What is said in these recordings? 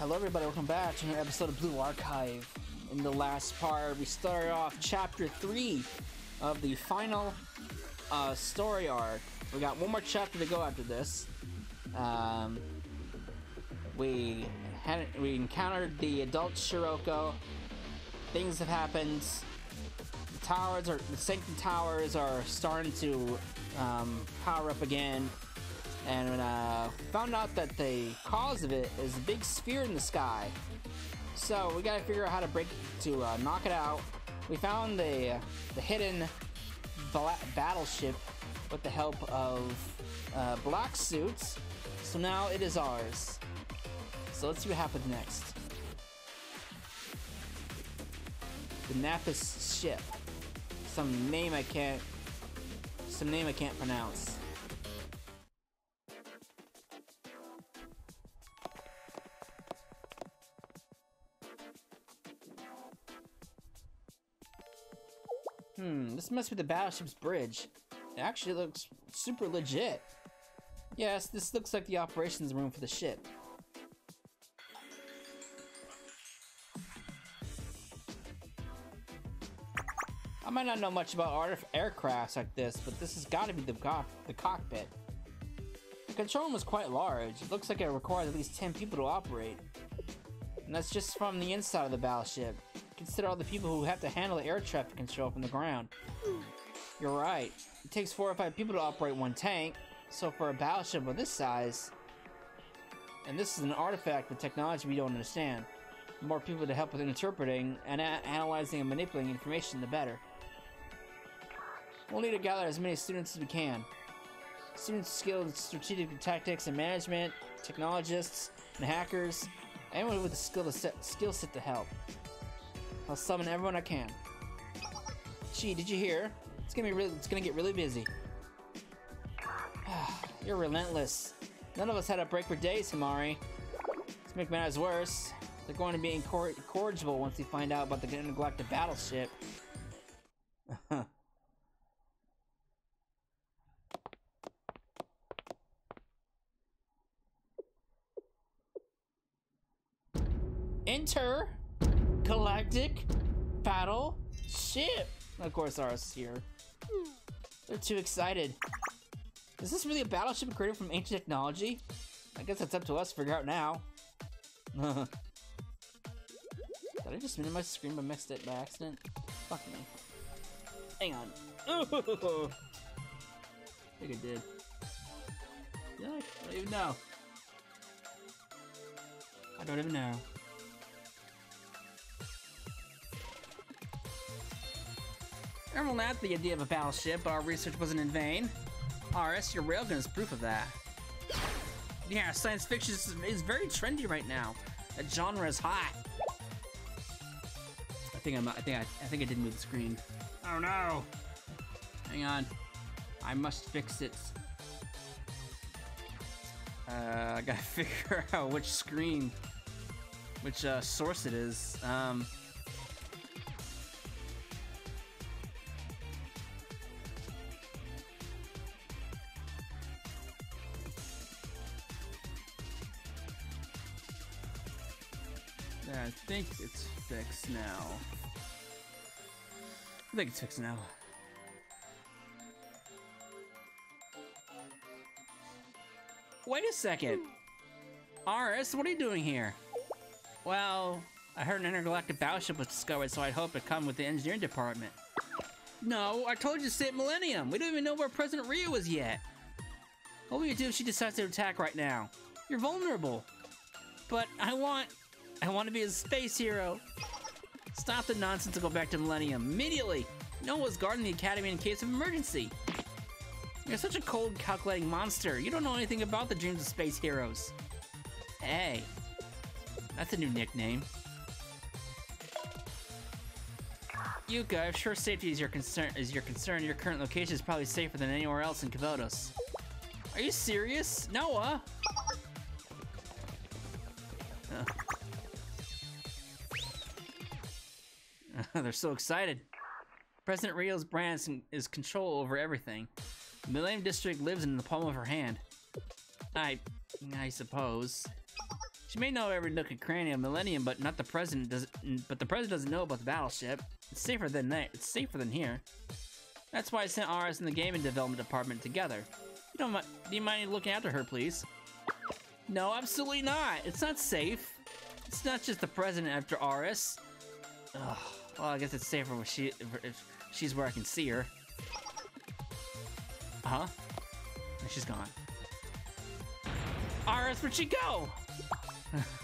Hello everybody, welcome back to another episode of Blue Archive. In the last part, we started off Chapter 3 of the final story arc. We got one more chapter to go after this. We encountered the adult Shiroko. Things have happened. The Sanctum Towers are starting to power up again. And found out that the cause of it is a big sphere in the sky. So we gotta figure out how to knock it out. We found the hidden battleship with the help of black suits. So now it is ours. So let's see what happens next. The Napis ship. Some name I can't pronounce. This must be the battleship's bridge. It actually looks super legit. Yes, this looks like the operations room for the ship. I might not know much about aircrafts like this, but this has got to be the cockpit. The control room is quite large. It looks like it requires at least 10 people to operate. And that's just from the inside of the battleship. Consider all the people who have to handle the air traffic control from the ground. You're right. It takes 4 or 5 people to operate one tank. So for a battleship of this size, and this is an artifact with technology we don't understand, the more people to help with interpreting and analyzing and manipulating information, the better. We'll need to gather as many students as we can. Students skilled in strategic tactics and management, technologists and hackers, anyone with a skill set to help. I'll summon everyone I can. Gee, did you hear? It's gonna get really busy. You're relentless. None of us had a break for days, Himari. To make matters worse, they're going to be incorrigible once they find out about the neglected battleship. Intergalactic battleship. Of course, ours is here. They're too excited. Is this really a battleship created from ancient technology? I guess it's up to us to figure out now. Did I just minimize the screen but mixed it by accident? Fuck me. Hang on. I think I did. Yeah, I don't even know. I don't even know. Everyone laughed at the idea of a battleship, but our research wasn't in vain. RS, your railgun is proof of that. Yeah, science fiction is very trendy right now. That genre is hot. I think I did move the screen. Oh no! Hang on. I must fix it. I gotta figure out which screen, which source it is. I think it's fixed now. I think it's fixed now. Wait a second. RS, what are you doing here? Well, I heard an intergalactic battleship was discovered, so I'd hoped to come with the engineering department. No, I told you to stay at Millennium. We don't even know where President Rio is yet. What will you do if she decides to attack right now? You're vulnerable. But I want to be a space hero. Stop the nonsense and go back to Millennium immediately. No one was guarding the Academy in case of emergency. You're such a cold, calculating monster. You don't know anything about the dreams of space heroes. Hey, that's a new nickname. Yuka, if sure safety is your concern, your current location is probably safer than anywhere else in Kivotos. Are you serious? Noah? They're so excited. President Rio's brand is control over everything. The Millennium District lives in the palm of her hand. I suppose. She may know every nook and cranny of Millennium, but not the president does. But the president doesn't know about the battleship. It's safer than that. It's safer than here. That's why I sent Aris and the gaming development department together. Do you mind looking after her, please? No, absolutely not. It's not safe. It's not just the president after Aris. Ugh. Well, I guess it's safer if she's where I can see her. And she's gone. Aris, where'd she go?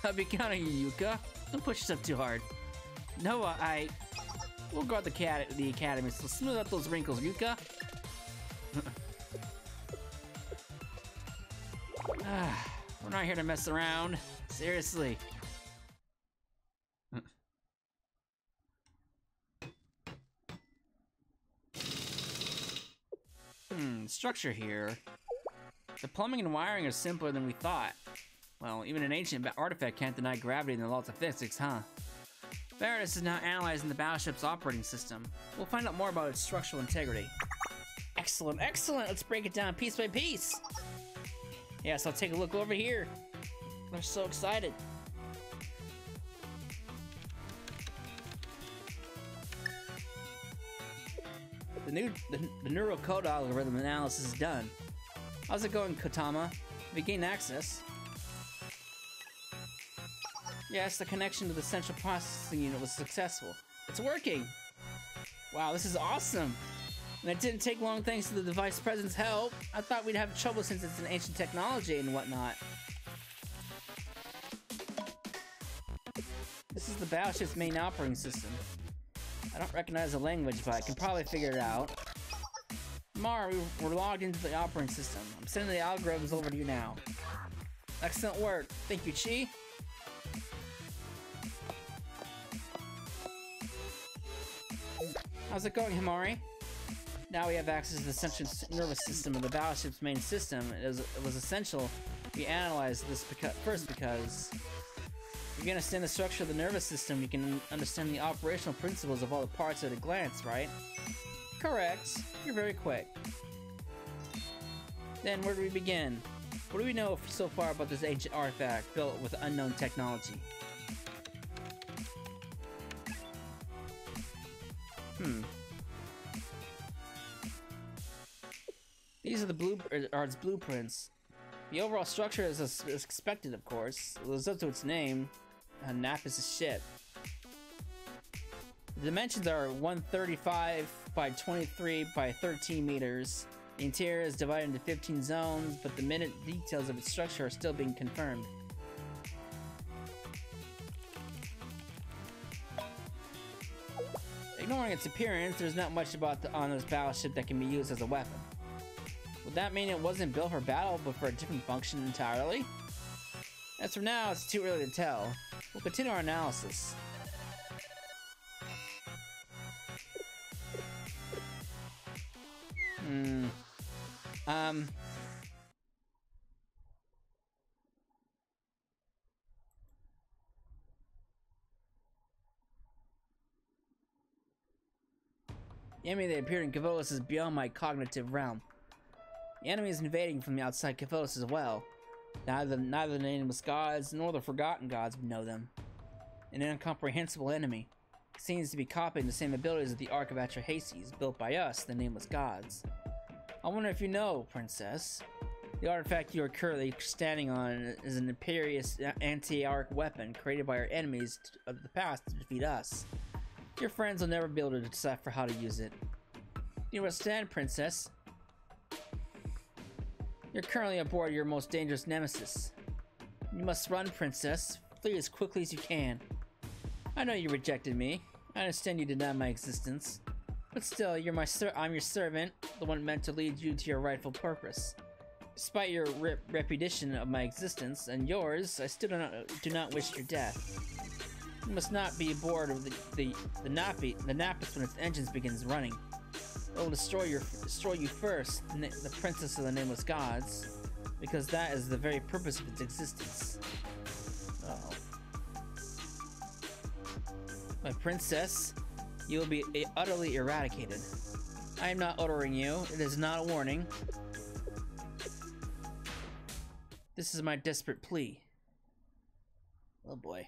I'll be counting you, Yuka. Don't push yourself too hard. No, we'll guard the academy, so smooth out those wrinkles, Yuka. We're not here to mess around. Seriously. Structure here. The plumbing and wiring are simpler than we thought. Well, even an ancient artifact can't deny gravity in the laws of physics, huh? Veritas is now analyzing the battleship's operating system. We'll find out more about its structural integrity. Excellent, excellent! Let's break it down piece by piece! Yes, I'll take a look over here. I'm so excited. The neural code algorithm analysis is done. How's it going, Kotama? We gained access. Yes, the connection to the central processing unit was successful. It's working! Wow, this is awesome! And it didn't take long thanks to the device president's help. I thought we'd have trouble since it's an ancient technology and whatnot. This is the battleship's main operating system. I don't recognize the language, but I can probably figure it out. Mar, we're logged into the operating system. I'm sending the algorithms over to you now. Excellent work. Thank you, Chi. How's it going, Himari? Now we have access to the central nervous system of the battleship's main system. It was essential we analyze this first because if you understand the structure of the nervous system, you can understand the operational principles of all the parts at a glance, right? Correct. You're very quick. Then where do we begin? What do we know so far about this ancient artifact built with unknown technology? These are its blueprints. The overall structure is as expected, of course. It lives up to its name. Napis' ship. The dimensions are 135 by 23 by 13 meters. The interior is divided into 15 zones, but the minute details of its structure are still being confirmed. Ignoring its appearance, there's not much on this battleship that can be used as a weapon. Would that mean it wasn't built for battle, but for a different function entirely? As for now, it's too early to tell. We'll continue our analysis. The enemy that appeared in Kivotos is beyond my cognitive realm. The enemy is invading from the outside Kivotos as well. Neither the nameless gods nor the forgotten gods would know them. An incomprehensible enemy. Seems to be copying the same abilities of the Ark of Atrahasis, built by us, the nameless gods. I wonder if you know, Princess. The artifact you are currently standing on is an imperious anti-Ark weapon created by our enemies of the past to defeat us. Your friends will never be able to decipher how to use it. Do you understand, Princess? You're currently aboard your most dangerous nemesis. You must run, Princess. Flee as quickly as you can. I know you rejected me. I understand you denied my existence. But still, I'm your servant, the one meant to lead you to your rightful purpose. Despite your repudiation of my existence, and yours, I still do not wish your death. You must not be aboard of the Napis when its engines begins running. It will destroy you first, the princess of the nameless gods, because that is the very purpose of its existence. Uh-oh. My princess, you will be utterly eradicated. I am not ordering you. It is not a warning. This is my desperate plea. Oh boy.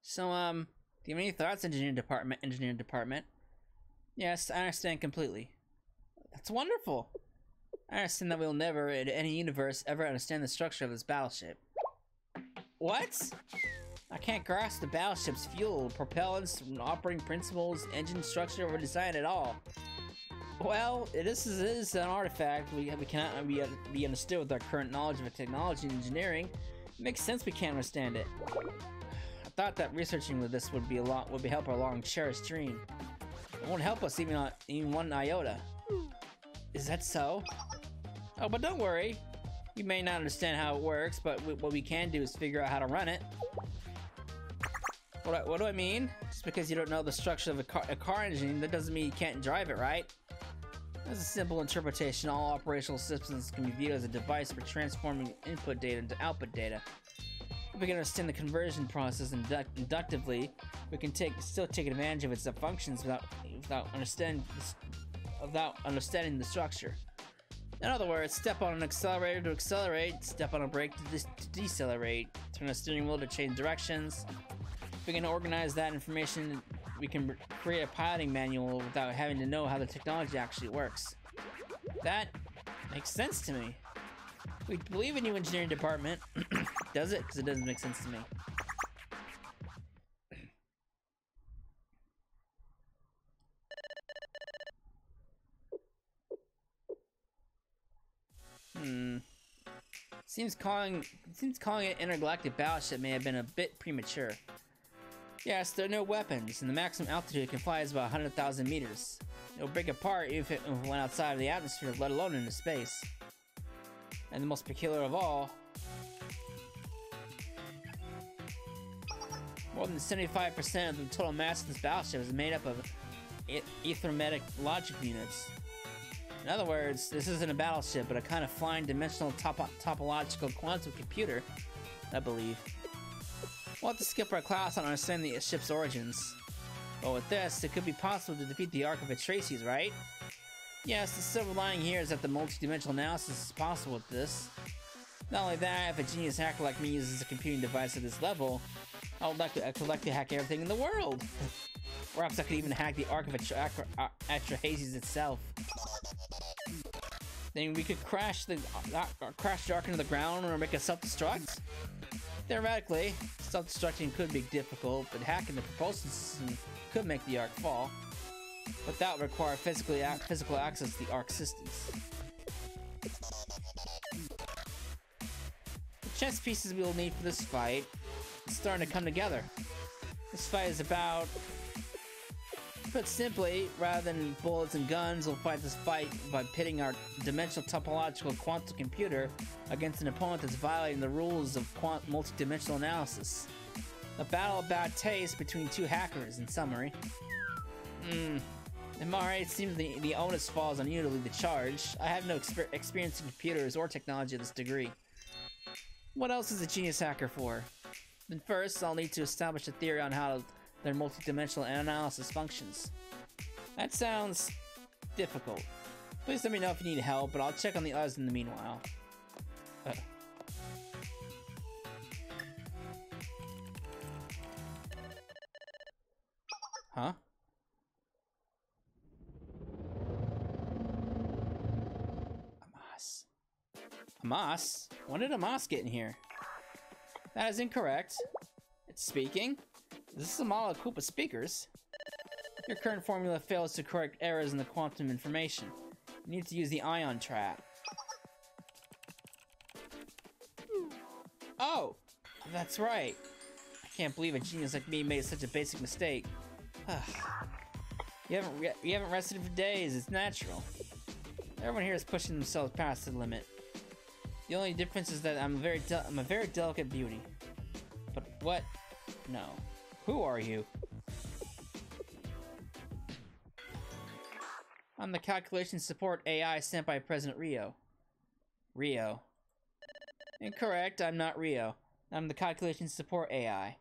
So, do you have any thoughts, engineering department? Yes, I understand completely. That's wonderful. I understand that we'll never, in any universe, ever understand the structure of this battleship. What? I can't grasp the battleship's fuel, propellants, operating principles, engine structure, or design at all. Well, it is an artifact we cannot be understood with our current knowledge of technology and engineering. It makes sense we can't understand it. I thought that researching with this would help our long cherished dream. It won't help us even one iota. Is that so? Oh, but don't worry. We may not understand how it works, but what we can do is figure out how to run it. What do I mean? Just because you don't know the structure of a car engine, that doesn't mean you can't drive it, right? As a simple interpretation, all operational systems can be viewed as a device for transforming input data into output data. If we can understand the conversion process inductively, we can still take advantage of its functions without understanding the structure. In other words, step on an accelerator to accelerate, step on a brake to decelerate, turn a steering wheel to change directions. If we can organize that information, we can create a piloting manual without having to know how the technology actually works. That makes sense to me. We believe in you, engineering department. Does it? Because it doesn't make sense to me. Seems calling it intergalactic battleship may have been a bit premature. Yes, there are no weapons, and the maximum altitude it can fly is about 100,000 meters. It will break apart if it went outside of the atmosphere, let alone into space. And the most peculiar of all, more than 75% of the total mass of this battleship is made up of ethermetic logic units. In other words, this isn't a battleship, but a kind of flying dimensional topological quantum computer, I believe. We'll have to skip our class on understanding the ship's origins. But with this, it could be possible to defeat the Ark of Atrahasis, right? Yes, the silver lining here is that the multi-dimensional analysis is possible with this. Not only that, if a genius hacker like me uses a computing device at this level, I could like to hack everything in the world. Perhaps I could even hack the Ark of Atrahasis itself. Then we could crash the Ark into the ground or make a self-destruct? Theoretically, self-destructing could be difficult, but hacking the propulsion system could make the Ark fall. But that would require physical access to the Ark systems. The chess pieces we will need for this fight is starting to come together. This fight is about... Put simply, rather than bullets and guns, we'll fight this fight by pitting our dimensional topological quantum computer against an opponent that's violating the rules of multi-dimensional analysis. A battle of bad taste between two hackers, in summary. Amari, it seems the onus falls on you to lead the charge. I have no experience in computers or technology of this degree. What else is a genius hacker for? Then first, I'll need to establish a theory on how their multi-dimensional analysis functions. That sounds difficult. Please let me know if you need help, but I'll check on the others in the meanwhile. Huh? Hamas? When did Hamas get in here? That is incorrect. It's speaking. This is a model of Koopa speakers. Your current formula fails to correct errors in the quantum information. You need to use the ion trap. Oh! That's right. I can't believe a genius like me made such a basic mistake. You haven't rested for days, it's natural. Everyone here is pushing themselves past the limit. The only difference is that I'm a very delicate beauty. But what? No. Who are you? I'm the calculation support AI sent by President Rio. Rio. Incorrect, I'm not Rio. I'm the calculation support AI.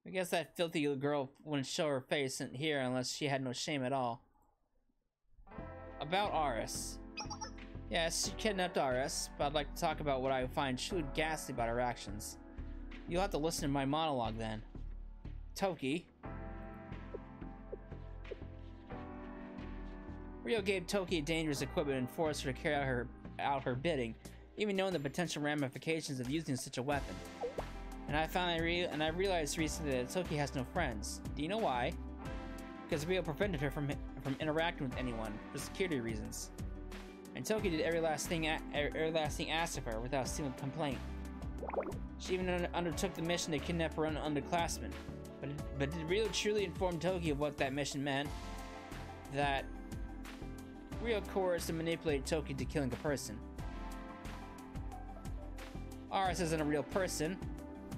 I guess that filthy little girl wouldn't show her face in here unless she had no shame at all. About Aris. Yes, she kidnapped Aris, but I'd like to talk about what I find truly ghastly about her actions. You'll have to listen to my monologue then. Toki. Rio gave Toki dangerous equipment and forced her to carry out her bidding, even knowing the potential ramifications of using such a weapon. And I realized recently that Toki has no friends. Do you know why? Because Rio prevented her from interacting with anyone for security reasons. And Toki did every last thing asked of her without a single complaint. She even undertook the mission to kidnap her own underclassmen. But did Rio truly inform Toki of what that mission meant? That Rio coerced and manipulated Toki to killing a person. Aris isn't a real person.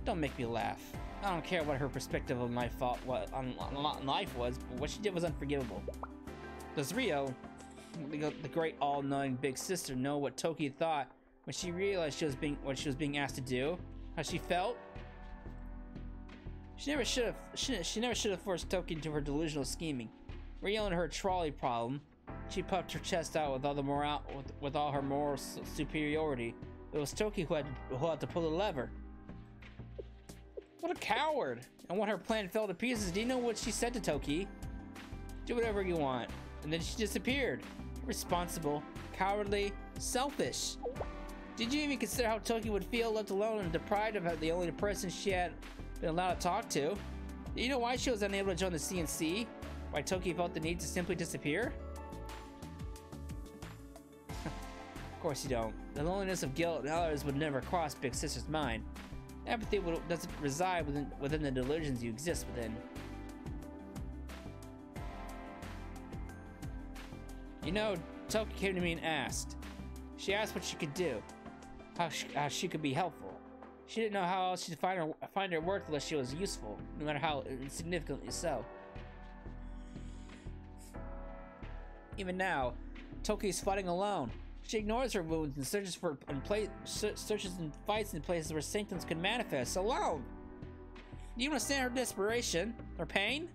Don't make me laugh. I don't care what her perspective on life was, but what she did was unforgivable. Does Rio, the great all-knowing big sister, know what Toki thought when she realized what she was being asked to do? How she felt? She never should have forced Toki into her delusional scheming. Rio and her trolley problem. She puffed her chest out with all her moral superiority. It was Toki who had to pull the lever. What a coward! And when her plan fell to pieces, do you know what she said to Toki? Do whatever you want. And then she disappeared. Irresponsible, cowardly, selfish. Did you even consider how Toki would feel left alone and deprived of the only person she had been allowed to talk to? Do you know why she was unable to join the CNC? Why Toki felt the need to simply disappear? Of course you don't. The loneliness of guilt and others would never cross Big Sister's mind. Empathy doesn't reside within the delusions you exist within. You know, Toki came to me and asked. She asked what she could do, how she could be helpful. She didn't know how else she'd find her worth unless she was useful, no matter how insignificantly so. Even now, Toki's fighting alone. She ignores her wounds and searches and fights in places where sanctums could manifest alone. Do you understand her desperation? Her pain?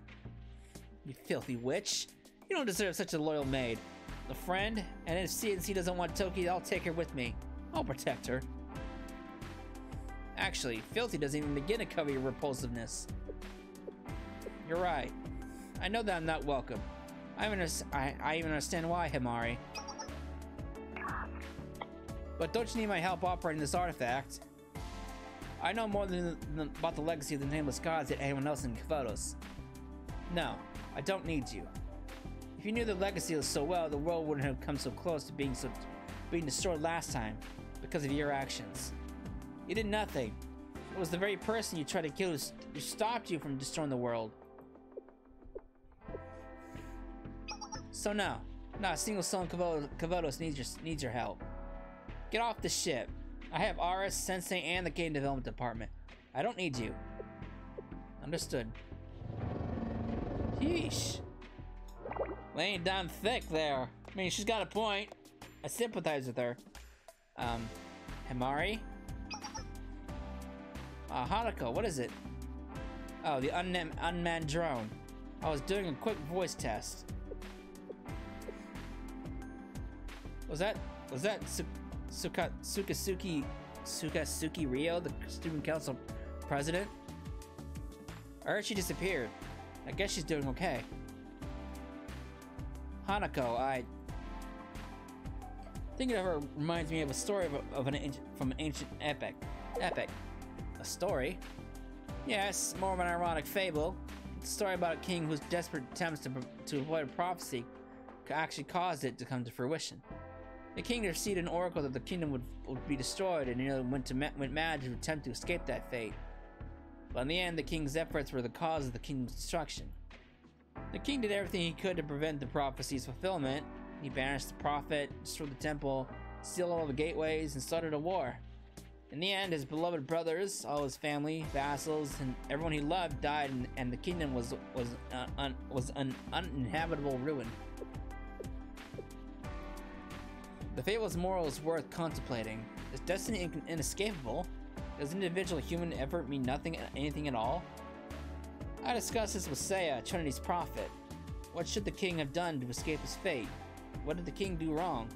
You filthy witch. You don't deserve such a loyal maid. A friend, and if CNC doesn't want Toki, I'll take her with me. I'll protect her. Actually, filthy doesn't even begin to cover your repulsiveness. You're right. I know that I'm not welcome. I even understand why, Himari. But don't you need my help operating this artifact? I know more about the legacy of the Nameless Gods than anyone else in Kivotos. No, I don't need you. If you knew the legacy so well, the world wouldn't have come so close to being destroyed last time because of your actions. You did nothing. It was the very person you tried to kill who stopped you from destroying the world. So no, not a single soul in Kivotos needs your help. Get off the ship. I have Aris, Sensei, and the game development department. I don't need you. Understood. Yeesh. Laying down thick there. I mean, she's got a point. I sympathize with her. Himari? Hanako, what is it? Oh, the unmanned drone. I was doing a quick voice test. Was that Sukasuki Rio, the student council president? I heard she disappeared. I guess she's doing okay. Hanako, thinking of her reminds me of a story from an ancient epic. A story? Yes, more of an ironic fable. It's a story about a king whose desperate attempts to avoid a prophecy actually caused it to come to fruition. The king received an oracle that the kingdom would be destroyed and nearly went mad to attempt to escape that fate. But in the end, the king's efforts were the cause of the kingdom's destruction. The king did everything he could to prevent the prophecy's fulfillment. He banished the prophet, destroyed the temple, sealed all the gateways, and started a war. In the end, his beloved brothers, all his family, vassals, and everyone he loved died, and the kingdom was an uninhabitable ruin. The fable's moral is worth contemplating. Is destiny inescapable? Does individual human effort mean anything at all? I discussed this with Seiya, Trinity's prophet. What should the king have done to escape his fate? What did the king do wrong?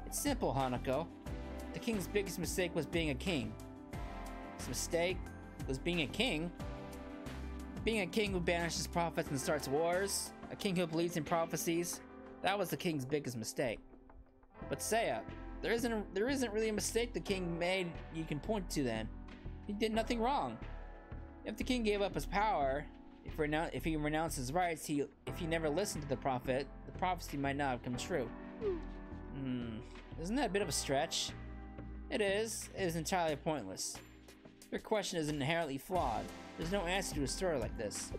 It's simple, Hanako. The king's biggest mistake was being a king. His mistake was being a king? Being a king who banishes prophets and starts wars? A king who believes in prophecies? That was the king's biggest mistake. But Seiya, there isn't really a mistake the king made you can point to then. He did nothing wrong. If the king gave up his power, if he renounced his rights, if he never listened to the prophet, the prophecy might not have come true. Isn't that a bit of a stretch? It is. It is entirely pointless. Your question is inherently flawed. There's no answer to a story like this.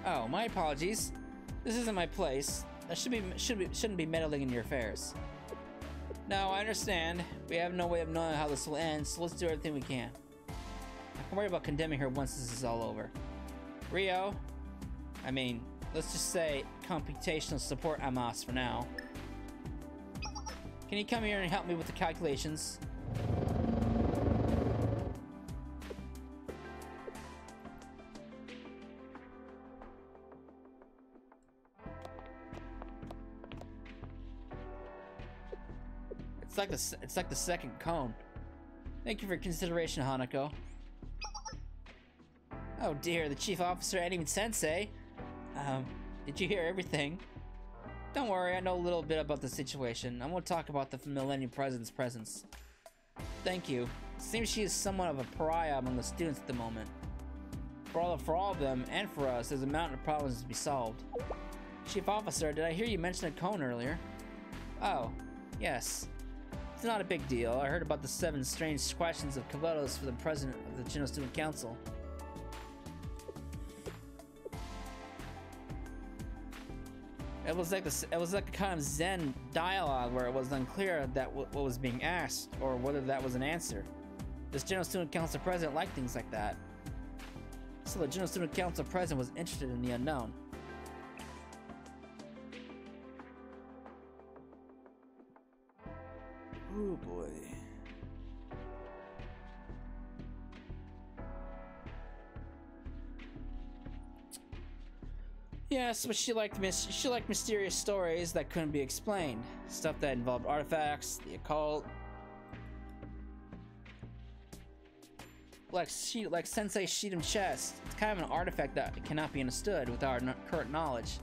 Oh, my apologies. This isn't my place. I shouldn't be meddling in your affairs. No, I understand. We have no way of knowing how this will end, so let's do everything we can. I can worry about condemning her once this is all over. Rio, let's just say computational support Amos for now. Can you come here and help me with the calculations? It's like the second cone. Thank you for your consideration, Hanako. Oh dear, the chief officer Anime Sensei. Did you hear everything? Don't worry, I know a little bit about the situation. I won't talk about the Millennium President's presence. Thank you. It seems she is somewhat of a pariah among the students at the moment. For all of them, and for us, there's a mountain of problems to be solved. Chief Officer, did I hear you mention a cone earlier? Oh, yes. It's not a big deal. I heard about the 7 strange questions of Kivotos for the President of the General Student Council. It was like a kind of Zen dialogue where it was unclear that what was being asked or whether that was an answer. This General Student Council President liked things like that. So the General Student Council President was interested in the unknown. Oh boy. Yes, but she liked mysterious stories that couldn't be explained. Stuff that involved artifacts, the occult. Like Sensei Shidom's chest. It's kind of an artifact that cannot be understood with our current knowledge.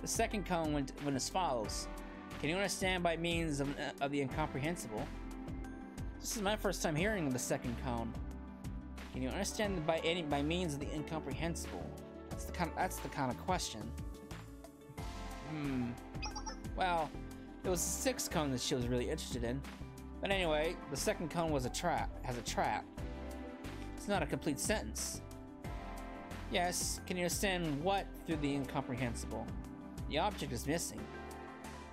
The second cone went as follows. Can you understand by means of the incomprehensible? This is my first time hearing of the second cone. Can you understand by means of the incomprehensible? That's the kind of question. Well, it was the sixth cone that she was really interested in. But anyway, the second cone has a trap. It's not a complete sentence. Yes, can you understand what through the incomprehensible? The object is missing.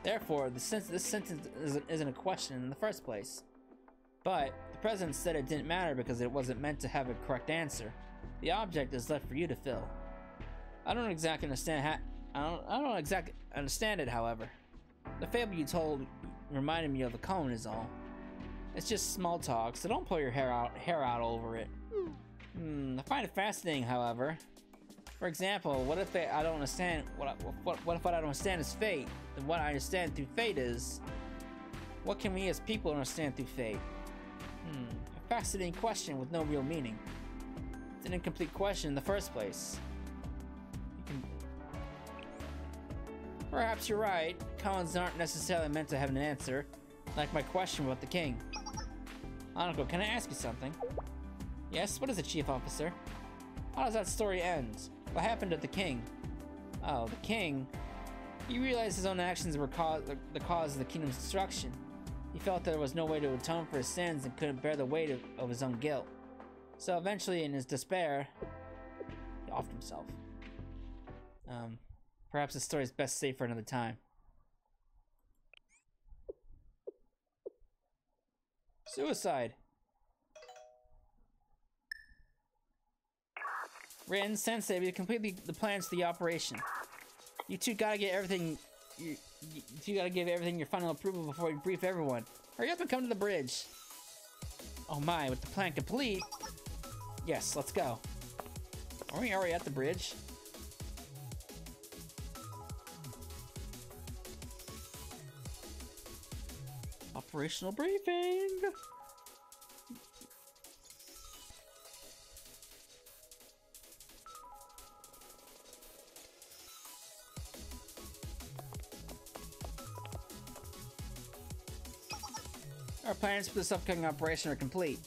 Therefore, this sentence isn't a question in the first place. But the president said it didn't matter because it wasn't meant to have a correct answer. The object is left for you to fill. I don't exactly understand it, however. The fable you told reminded me of the cone is all. It's just small talk, so don't pull your hair out over it. I find it fascinating, however. For example, what if I don't understand what if what I don't understand is fate? Then what I understand through fate is what can we as people understand through fate? A fascinating question with no real meaning. It's an incomplete question in the first place. Perhaps you're right. Cones aren't necessarily meant to have an answer, like my question about the king. Hanako, can I ask you something? Yes, what is it, Chief Officer? How does that story end? What happened to the king? Oh, the king? He realized his own actions were the cause of the kingdom's destruction. He felt there was no way to atone for his sins and couldn't bear the weight of his own guilt. So eventually, in his despair, he offed himself. Perhaps the story is best saved for another time. Suicide. Rin, Sensei, we completed the plans for the operation. You two gotta get everything. You two gotta give everything your final approval before you brief everyone. Hurry up and come to the bridge. Oh my, with the plan complete. Yes, let's go. Are we already at the bridge? Operational briefing. Our plans for this upcoming operation are complete.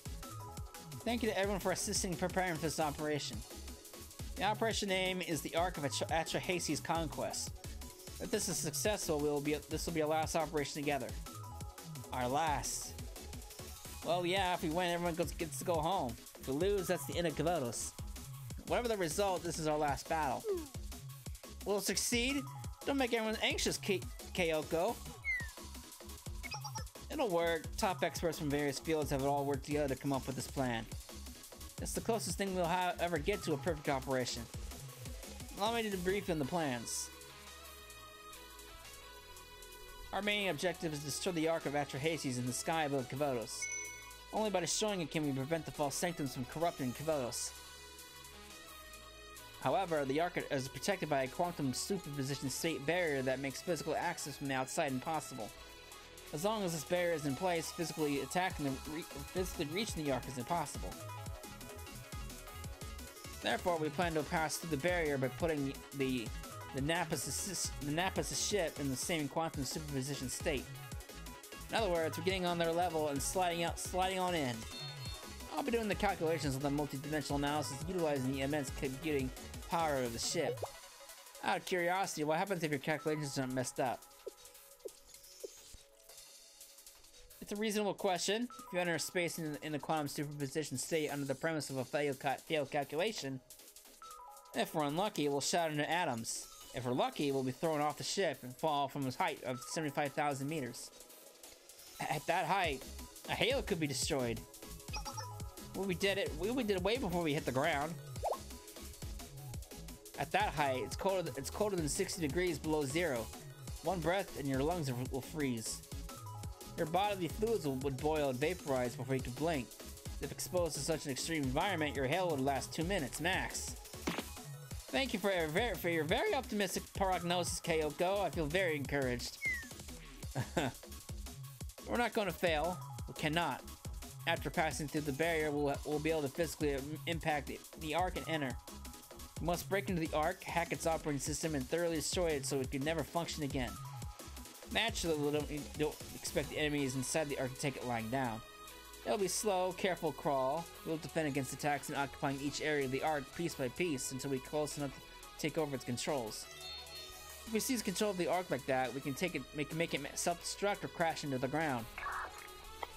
Thank you to everyone for assisting in preparing for this operation. The operation name is the Arc of Atrahasis Conquest. If this is successful, this will be our last operation together. Our last. Well, yeah, if we win, everyone gets to go home. If we lose, that's the end of Kivotos. Whatever the result, this is our last battle. Will it succeed? Don't make everyone anxious, Kyoko. It'll work. Top experts from various fields have all worked together to come up with this plan. It's the closest thing we'll ever get to a perfect operation. Allow me to debrief on the plans. Our main objective is to destroy the Arc of Atrahasis in the sky above Kivotos. Only by destroying it can we prevent the false sanctums from corrupting Kivotos. However, the Arc is protected by a quantum superposition state barrier that makes physical access from the outside impossible. As long as this barrier is in place, physically attacking and physically reaching the Arc is impossible. Therefore, we plan to pass through the barrier by putting the Nappa's ship in the same quantum superposition state. In other words, we're getting on their level and sliding on in. I'll be doing the calculations on the multi-dimensional analysis utilizing the immense computing power of the ship. Out of curiosity, what happens if your calculations aren't messed up? It's a reasonable question. If you enter space in the quantum superposition state under the premise of a failed calculation, if we're unlucky, we'll shatter into atoms. If we're lucky, we'll be thrown off the ship and fall from a height of 75,000 meters. At that height, a halo could be destroyed. We did it way before we hit the ground. At that height, it's colder than 60 degrees below zero. One breath and your lungs will freeze. Your bodily fluids would boil and vaporize before you could blink. If exposed to such an extreme environment, your halo would last 2 minutes max. Thank you for your very optimistic prognosis, Kyoko. I feel very encouraged. We're not going to fail. We cannot. After passing through the barrier, we'll be able to physically impact the Arc and enter. We must break into the Arc, hack its operating system, and thoroughly destroy it so it can never function again. Naturally, we don't expect the enemies inside the Arc to take it lying down. It'll be slow, careful crawl. We'll defend against attacks and occupying each area of the Arc piece by piece until we're close enough to take over its controls. If we seize control of the Arc like that, we can make it self-destruct or crash into the ground.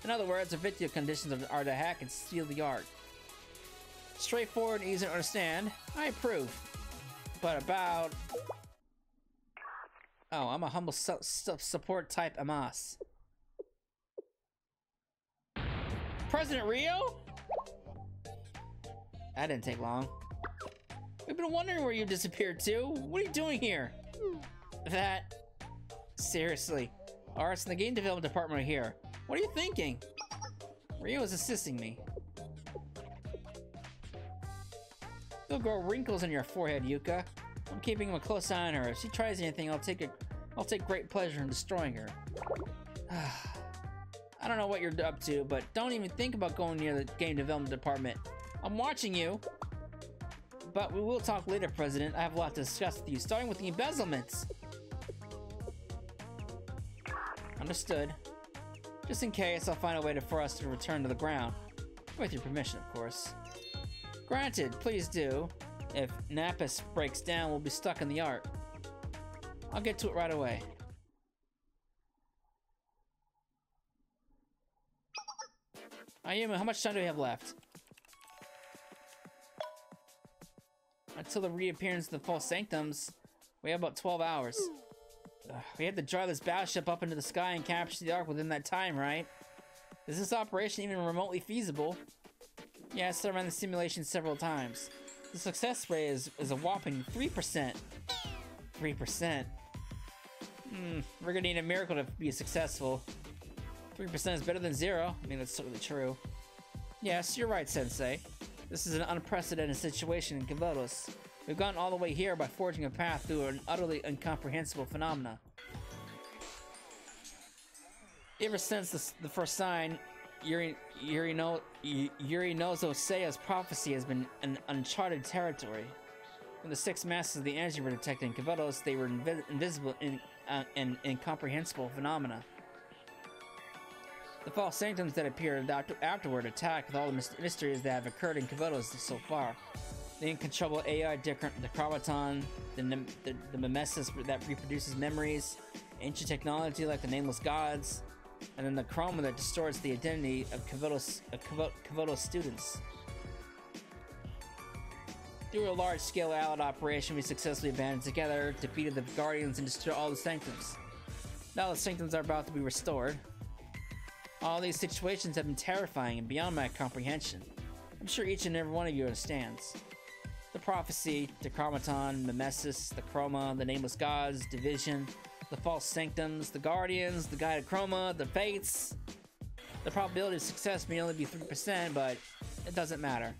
In other words, the victim conditions are to hack and steal the Arc. Straightforward and easy to understand. I approve. But about... Oh, I'm a humble support type Amas. President Rio? That didn't take long. We've been wondering where you disappeared to. What are you doing here? That... Seriously. Arts in the game development department are here. What are you thinking? Rio is assisting me. You'll grow wrinkles on your forehead, Yuka. I'm keeping a close eye on her. If she tries anything, I'll take great pleasure in destroying her. I don't know what you're up to, but don't even think about going near the game development department. I'm watching you. But we will talk later, President. I have a lot to discuss with you, starting with the embezzlements. Understood. Just in case, I'll find a way for us to return to the ground. With your permission, of course. Granted, please do. If Nappas breaks down, we'll be stuck in the Arc. I'll get to it right away. Ayuma, how much time do we have left? Until the reappearance of the false sanctums, we have about 12 hours. We have to drive this battleship up into the sky and capture the Arc within that time, right? Is this operation even remotely feasible? Yes, I ran the simulation several times. The success rate is a whopping 3%. 3%. We're gonna need a miracle to be successful. 3% is better than 0. I mean, that's certainly true. Yes, you're right, Sensei. This is an unprecedented situation in Kivotos. We've gone all the way here by forging a path through an utterly incomprehensible phenomena. Ever since the first sign, Yorinozo Seiya's prophecy has been an uncharted territory. When the 6 masters of the energy were detected in Kivotos, they were invisible and incomprehensible phenomena. The false sanctums that appeared afterward attack with all the mysteries that have occurred in Kivotos so far. The uncontrollable AI Decromaton, the mimesis that reproduces memories, ancient technology like the nameless gods, and then the chroma that distorts the identity of Kivotos students. Through a large-scale allied operation, we successfully banded together, defeated the Guardians, and destroyed all the sanctums. Now the sanctums are about to be restored. All these situations have been terrifying and beyond my comprehension. I'm sure each and every one of you understands. The prophecy, the chromaton, mimesis, the chroma, the nameless gods, division, the false sanctums, the guardians, the guided chroma, the fates. The probability of success may only be 3%, but it doesn't matter.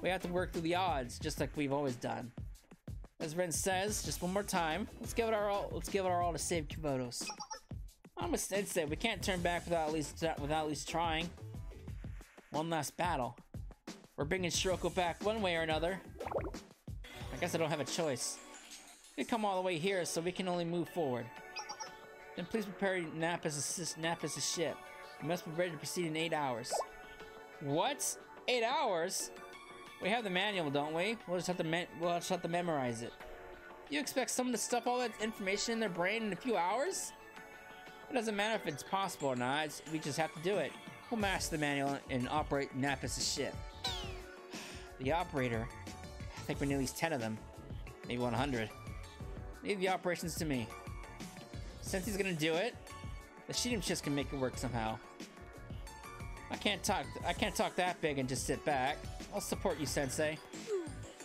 We have to work through the odds, just like we've always done. As Ren says, just one more time, let's give it our all. Let's give it our all to save Kivotos. I'm a sensei. We can't turn back without at least trying. One last battle. We're bringing Shiroko back one way or another. I guess I don't have a choice. We come all the way here, so we can only move forward. Then please prepare Nap as a ship. We must be ready to proceed in 8 hours. What? 8 hours? We have the manual, don't we? We'll just have to memorize it. You expect someone to stuff all that information in their brain in a few hours? It doesn't matter if it's possible or not. We just have to do it. We'll master the manual and operate Napus' ship. The operator. I think we need at least 10 of them. Maybe 100. Leave the operations to me. Since he's gonna do it, the Sheetum just can make it work somehow. I can't talk that big and just sit back. I'll support you, Sensei.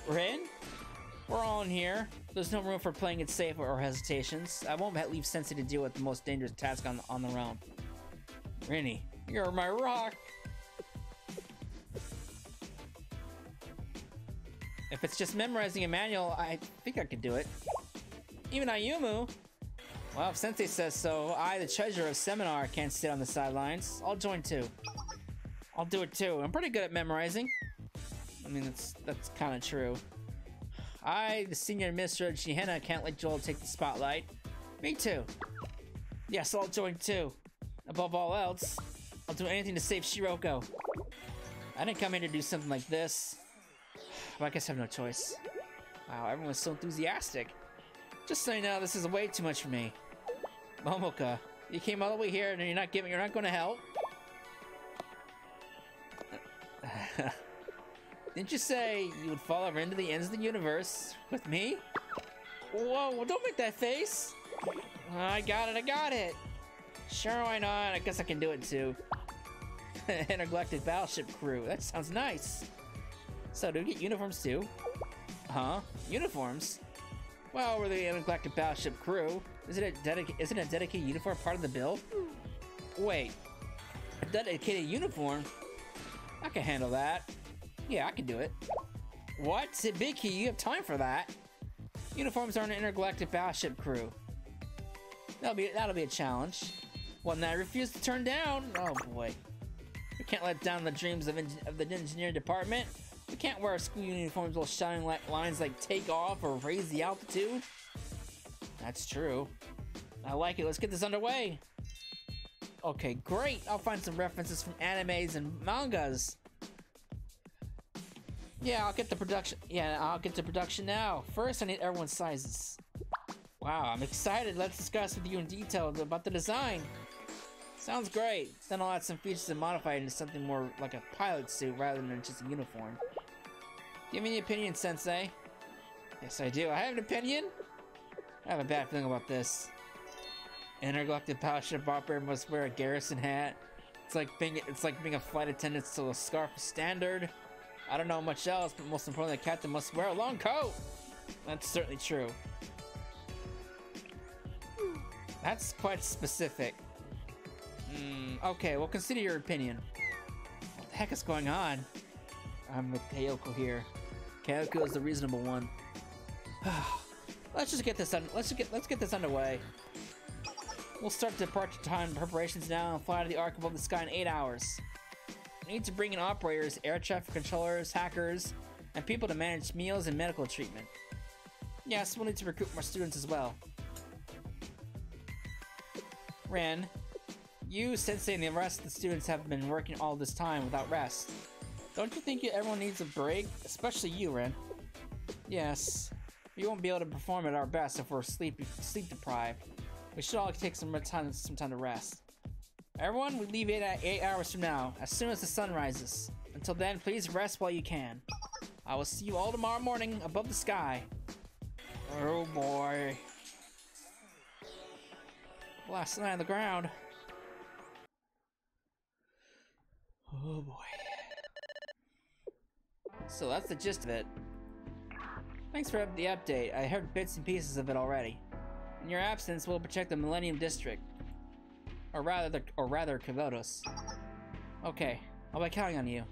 Rin? We're all in here. There's no room for playing it safe or hesitations. I won't leave Sensei to deal with the most dangerous task on their own. Rinny, you're my rock. If it's just memorizing a manual, I think I could do it. Even Ayumu? Well, if Sensei says so, I, the treasurer of Seminar, can't sit on the sidelines. I'll join too. I'll do it too. I'm pretty good at memorizing. I mean, that's kind of true. I, the senior administrator of Shihena, can't let Joel take the spotlight. Me too. Yes, I'll join too. Above all else, I'll do anything to save Shiroko. I didn't come here to do something like this. But I guess I have no choice. Wow, everyone's so enthusiastic. Just so you know, this is way too much for me. Momoka, you came all the way here and you're not going to help? Didn't you say you would follow her into the ends of the universe with me? Whoa, don't make that face! I got it! Sure, why not? I guess I can do it too. Intergalactic battleship crew, that sounds nice. So, do we get uniforms too? Huh? Uniforms? Well, we're the Intergalactic battleship crew. Isn't a dedicated uniform part of the bill? Wait, a dedicated uniform? I can handle that. Yeah, I can do it. What? Hibiki, you have time for that? Uniforms are an intergalactic battleship crew. That'll be a challenge. One that I refuse to turn down. Oh boy. We can't let down the dreams of the engineering department. We can't wear our school uniforms while shouting lines like take off or raise the altitude. That's true. I like it. Let's get this underway. Okay, great. I'll find some references from animes and mangas. Yeah, I'll get to production now. First, I need everyone's sizes. Wow, I'm excited. Let's discuss with you in detail about the design. Sounds great. Then I'll add some features and modify it into something more like a pilot suit rather than just a uniform. Give me an opinion, Sensei. Yes, I do. I have an opinion. I have a bad feeling about this. Intergalactic battleship operator must wear a garrison hat. It's like being a flight attendant, so a scarf is standard. I don't know much else, but most importantly, the captain must wear a long coat. That's certainly true. That's quite specific. Okay, well, consider your opinion. What the heck is going on? I'm with Kayoko here. Kayoko is the reasonable one. Let's get this underway. We'll start departure time preparations now and fly to the Ark above the sky in 8 hours. We need to bring in operators, air traffic controllers, hackers, and people to manage meals and medical treatment. Yes, we'll need to recruit more students as well. Ren, you, Sensei, and the rest of the students have been working all this time without rest. Don't you think everyone needs a break? Especially you, Ren. Yes. We won't be able to perform at our best if we're sleep deprived. We should all take some time to rest. Everyone, we leave 8 hours from now, as soon as the sun rises. Until then, please rest while you can. I will see you all tomorrow morning above the sky. Oh boy. Last night on the ground. Oh boy. So that's the gist of it. Thanks for the update. I heard bits and pieces of it already. In your absence, we'll protect the Millennium District. Or rather Kivotos. Okay, I'll be counting on you.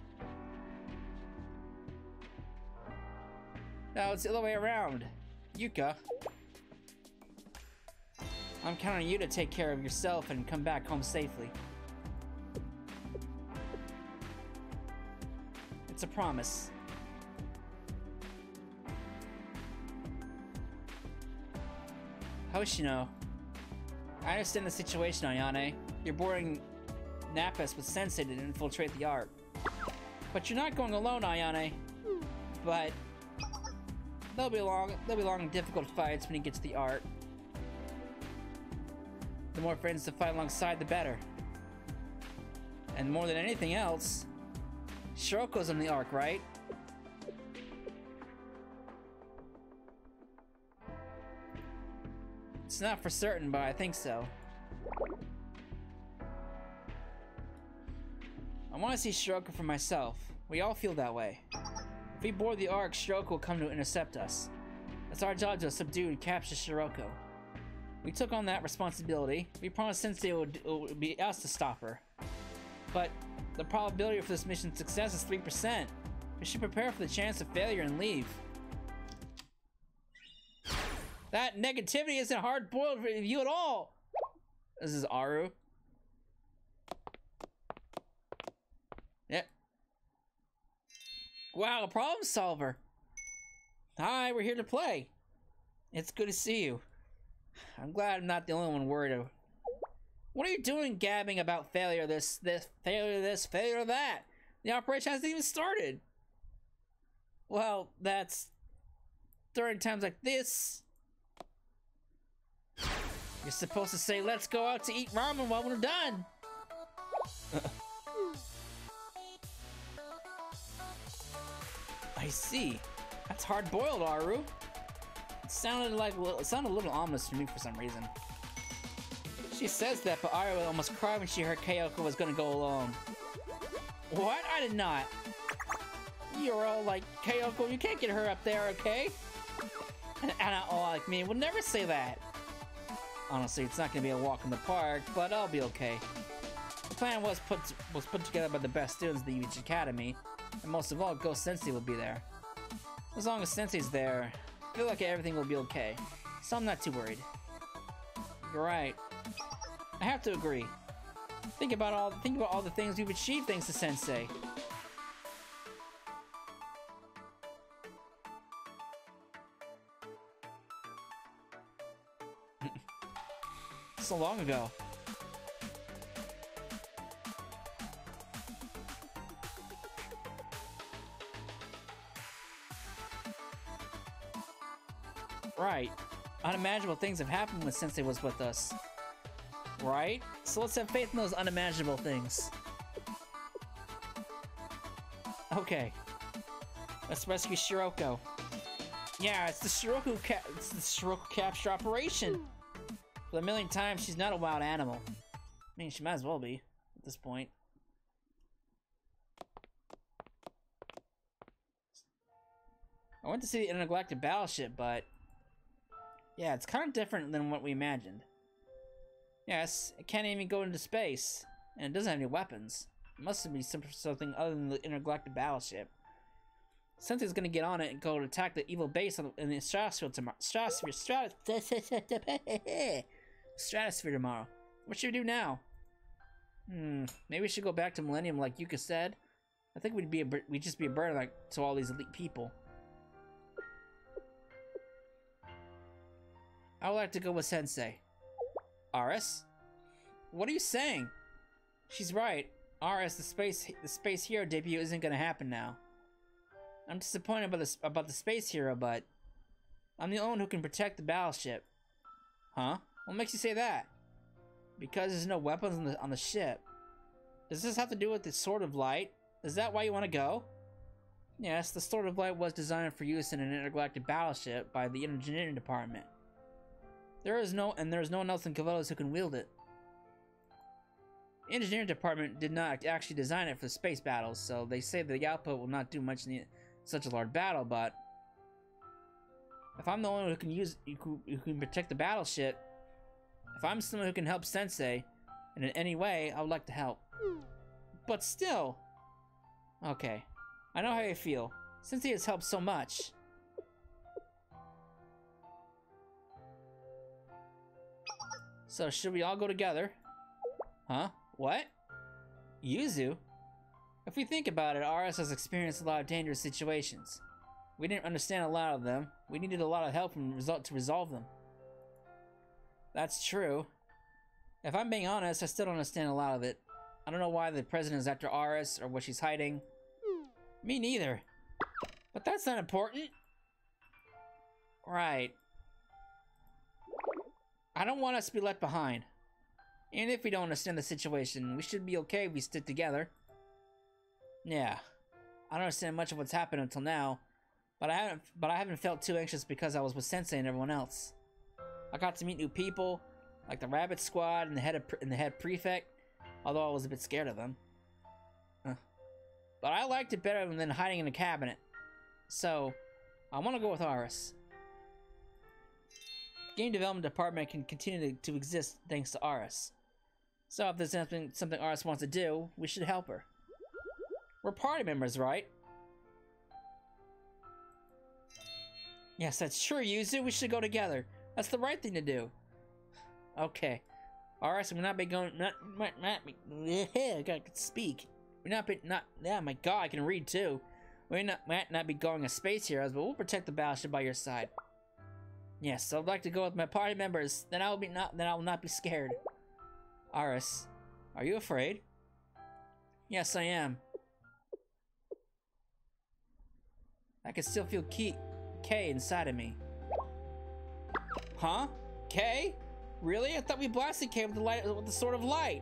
No, it's the other way around. Yuka. I'm counting on you to take care of yourself and come back home safely. It's a promise. Hoshino. I understand the situation, Ayane. You're boarding Nappas with Sensei to infiltrate the Ark. But you're not going alone, Ayane. But there'll be long and difficult fights when you get to the Ark. The more friends to fight alongside, the better. And more than anything else, Shiroko's on the Ark, right? It's not for certain, but I think so. I want to see Shiroko for myself. We all feel that way. If we board the Ark, Shiroko will come to intercept us. It's our job to subdue and capture Shiroko. We took on that responsibility. We promised Sensei it would be us to stop her. But the probability for this mission's success is 3%. We should prepare for the chance of failure and leave. That negativity isn't hard-boiled review at all! This is Aru. Yep. Wow, problem solver! Hi, we're here to play. It's good to see you. I'm glad I'm not the only one worried. What are you doing gabbing about failure this, failure this, failure that? The operation hasn't even started. Well, that's... during times like this... You're supposed to say, let's go out to eat ramen while we're done. I see. That's hard-boiled, Aru. It sounded a little ominous to me for some reason. She says that, but Aru almost cried when she heard Kayoko was gonna go alone. What? I did not. You're all like, Kayoko, you can't get her up there, okay? And Anna, all like me, would never say that. Honestly, it's not gonna be a walk in the park, but I'll be okay. The plan was put together by the best students of the UH Academy, and most of all, Ghost Sensei will be there. As long as Sensei's there, I feel like everything will be okay, so I'm not too worried. You're right. I have to agree. Think about all the things we've achieved thanks to Sensei. So long ago. Right. Unimaginable things have happened when Sensei was with us. Right? So let's have faith in those unimaginable things. Okay. Let's rescue Shiroko. Yeah, it's the Shiroko capture operation. For the millionth time, she's not a wild animal. I mean, she might as well be at this point. I went to see the neglected battleship, but yeah, it's kind of different than what we imagined. Yes, it can't even go into space, and it doesn't have any weapons. It must be something other than the intergalactic battleship. Something's gonna get on it and go to attack the evil base in the stratosphere tomorrow. Stratosphere tomorrow. What should we do now? Maybe we should go back to Millennium like Yuka said. I think we'd just be a burden like to all these elite people. I would like to go with Sensei. RS? What are you saying? She's right. RS, the space hero debut isn't gonna happen now. I'm disappointed about the space hero, but I'm the only one who can protect the battleship. Huh? What makes you say that? Because there's no weapons on the ship. Does this have to do with the Sword of Light? Is that why you want to go? Yes, the Sword of Light was designed for use in an intergalactic battleship by the engineering department. There is no one else in Kivotos who can wield it. The engineering department did not actually design it for space battles, so they say the output will not do much in such a large battle, but if I'm the only one who can protect the battleship, if I'm someone who can help Sensei, and in any way, I would like to help. But still... Okay, I know how you feel. Sensei has helped so much. So, should we all go together? Huh? What? Yuzu? If we think about it, RS has experienced a lot of dangerous situations. We didn't understand a lot of them. We needed a lot of help to resolve them. That's true. If I'm being honest, I still don't understand a lot of it. I don't know why the president is after RS or what she's hiding. Me neither. But that's not important. Right. I don't want us to be left behind. And if we don't understand the situation, we should be okay if we stick together. Yeah. I don't understand much of what's happened until now, but I haven't felt too anxious because I was with Sensei and everyone else. I got to meet new people, like the Rabbit Squad and the head prefect, although I was a bit scared of them. But I liked it better than hiding in a cabinet. So, I want to go with RS. The game development department can continue to exist thanks to RS. So if there's something RS wants to do, we should help her. We're party members, right? Yes, that's true, Yuzu. We should go together. That's the right thing to do. Okay. RS will not be going... I gotta speak. Yeah, my god, I can read too. We might not be going as space heroes, but we'll protect the battleship by your side. Yes, I'd like to go with my party members. Then I will not be scared. RS, are you afraid? Yes, I am. I can still feel K inside of me. Huh? K? Really? I thought we blasted K with the Sword of Light.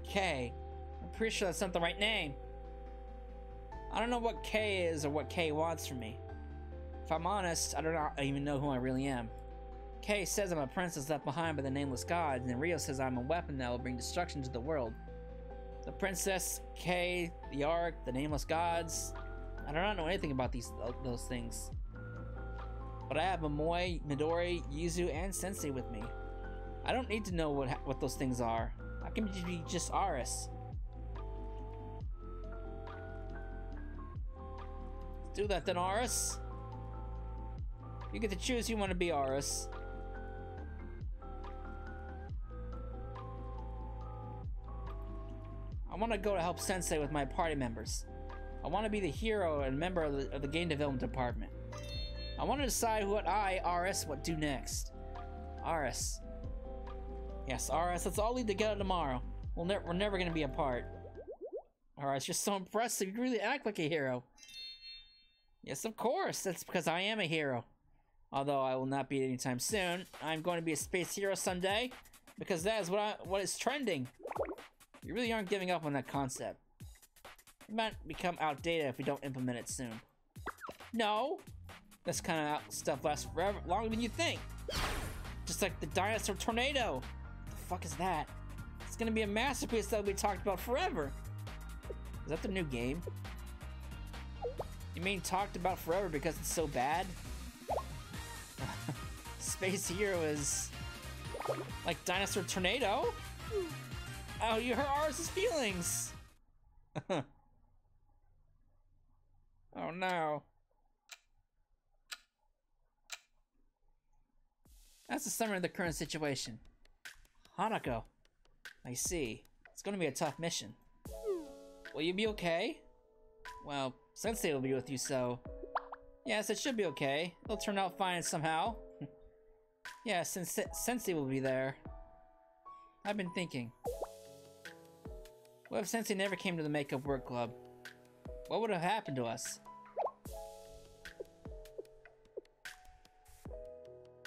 K. I'm pretty sure that's not the right name. I don't know what K is or what K wants from me. If I'm honest, I don't even know who I really am. K says I'm a princess left behind by the nameless gods, and Rio says I'm a weapon that will bring destruction to the world. The princess, K, the Ark, the nameless gods. I do not know anything about those things. But I have Momoe, Midori, Yuzu, and Sensei with me. I don't need to know what those things are. I can be just RS. Let's do that then, RS. You get to choose who you want to be, RS. I want to go to help Sensei with my party members. I want to be the hero and member of the game development department. I want to decide what RS would do next. RS. Yes, RS, let's all leave together tomorrow. We're never going to be apart. RS, you're so impressive. You really act like a hero. Yes, of course. That's because I am a hero. Although I will not be anytime soon. I'm going to be a space hero someday. Because that is what is trending. You really aren't giving up on that concept. It might become outdated if we don't implement it soon. No! This kind of stuff lasts forever, longer than you think. Just like the dinosaur tornado. What the fuck is that? It's gonna be a masterpiece that will be talked about forever. Is that the new game? You mean talked about forever because it's so bad? Space Hero is Like Dinosaur Tornado? Oh, you hurt Aris's feelings! Oh no. That's the summary of the current situation. Hanako. I see. It's gonna be a tough mission. Will you be okay? Well, Sensei will be with you, so... Yes, it should be okay. It'll turn out fine somehow. Yeah, since Sensei will be there. I've been thinking. What if Sensei never came to the Makeup Work Club? What would have happened to us?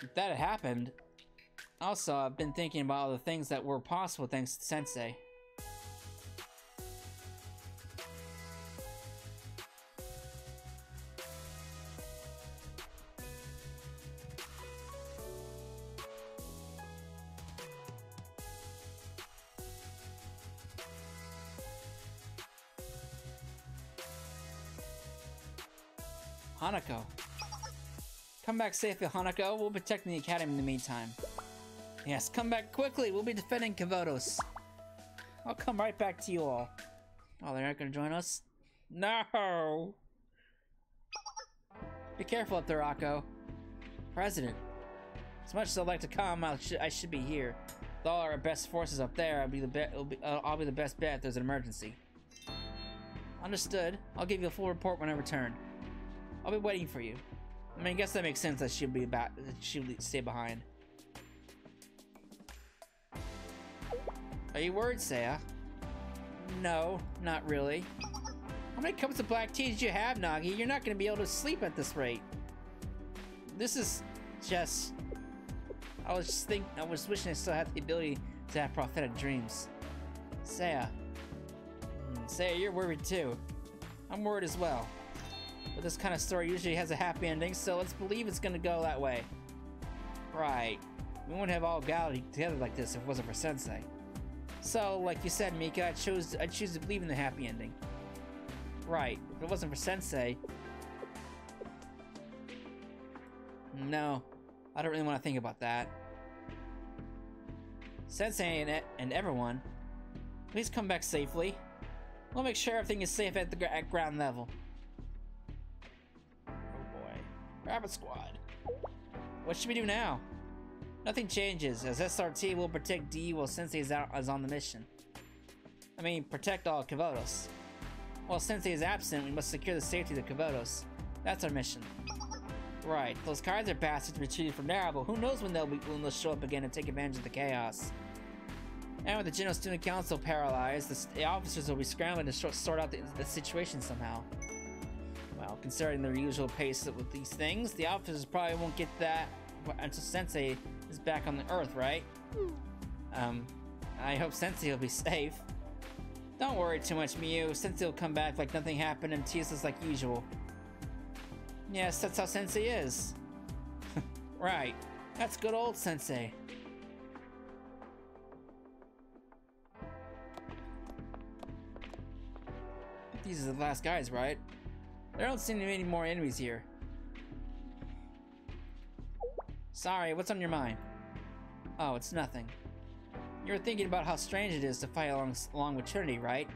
If that had happened... Also, I've been thinking about all the things that were possible thanks to Sensei. Hanako. Come back safely, Hanako. We'll be protecting the academy in the meantime. Yes, come back quickly. We'll be defending Kivotos. I'll come right back to you all. Oh, they're not gonna join us? No! Be careful up there, Akko. President. As much as I'd like to come, I should be here. With all our best forces up there, I'll be the best bet if there's an emergency. Understood. I'll give you a full report when I return. I'll be waiting for you. I mean, I guess that makes sense that she'll stay behind. Are you worried, Seiya? No, not really. How many cups of black tea did you have, Nagi? You're not gonna be able to sleep at this rate. This is just... I was wishing I still had the ability to have prophetic dreams. Seiya. Seiya, you're worried too. I'm worried as well. But this kind of story usually has a happy ending, so let's believe it's gonna go that way. Right. We wouldn't have all gathered together like this if it wasn't for Sensei. So, like you said, Mika, I choose to believe in the happy ending. Right. If it wasn't for Sensei... No. I don't really want to think about that. Sensei and everyone, please come back safely. We'll make sure everything is safe at ground level. Oh boy. Rabbit Squad. What should we do now? Nothing changes, as SRT will protect D while Sensei is on the mission. I mean, protect all Kivotos. While Sensei is absent, we must secure the safety of the Kivotos. That's our mission. Right, those Kaiser bastards retreated from there, but who knows when they'll show up again and take advantage of the chaos. And with the General Student Council paralyzed, the officers will be scrambling to sort out the situation somehow. Well, considering their usual pace with these things, the officers probably won't get that until Sensei is back on the Earth, right? I hope Sensei will be safe. Don't worry too much, Miyu. Sensei will come back like nothing happened and tease us like usual. Yes, that's how Sensei is. Right. That's good old Sensei. These are the last guys, right? There don't seem to be any more enemies here. Sorry, what's on your mind? Oh, it's nothing. You were thinking about how strange it is to fight along with Trinity, right?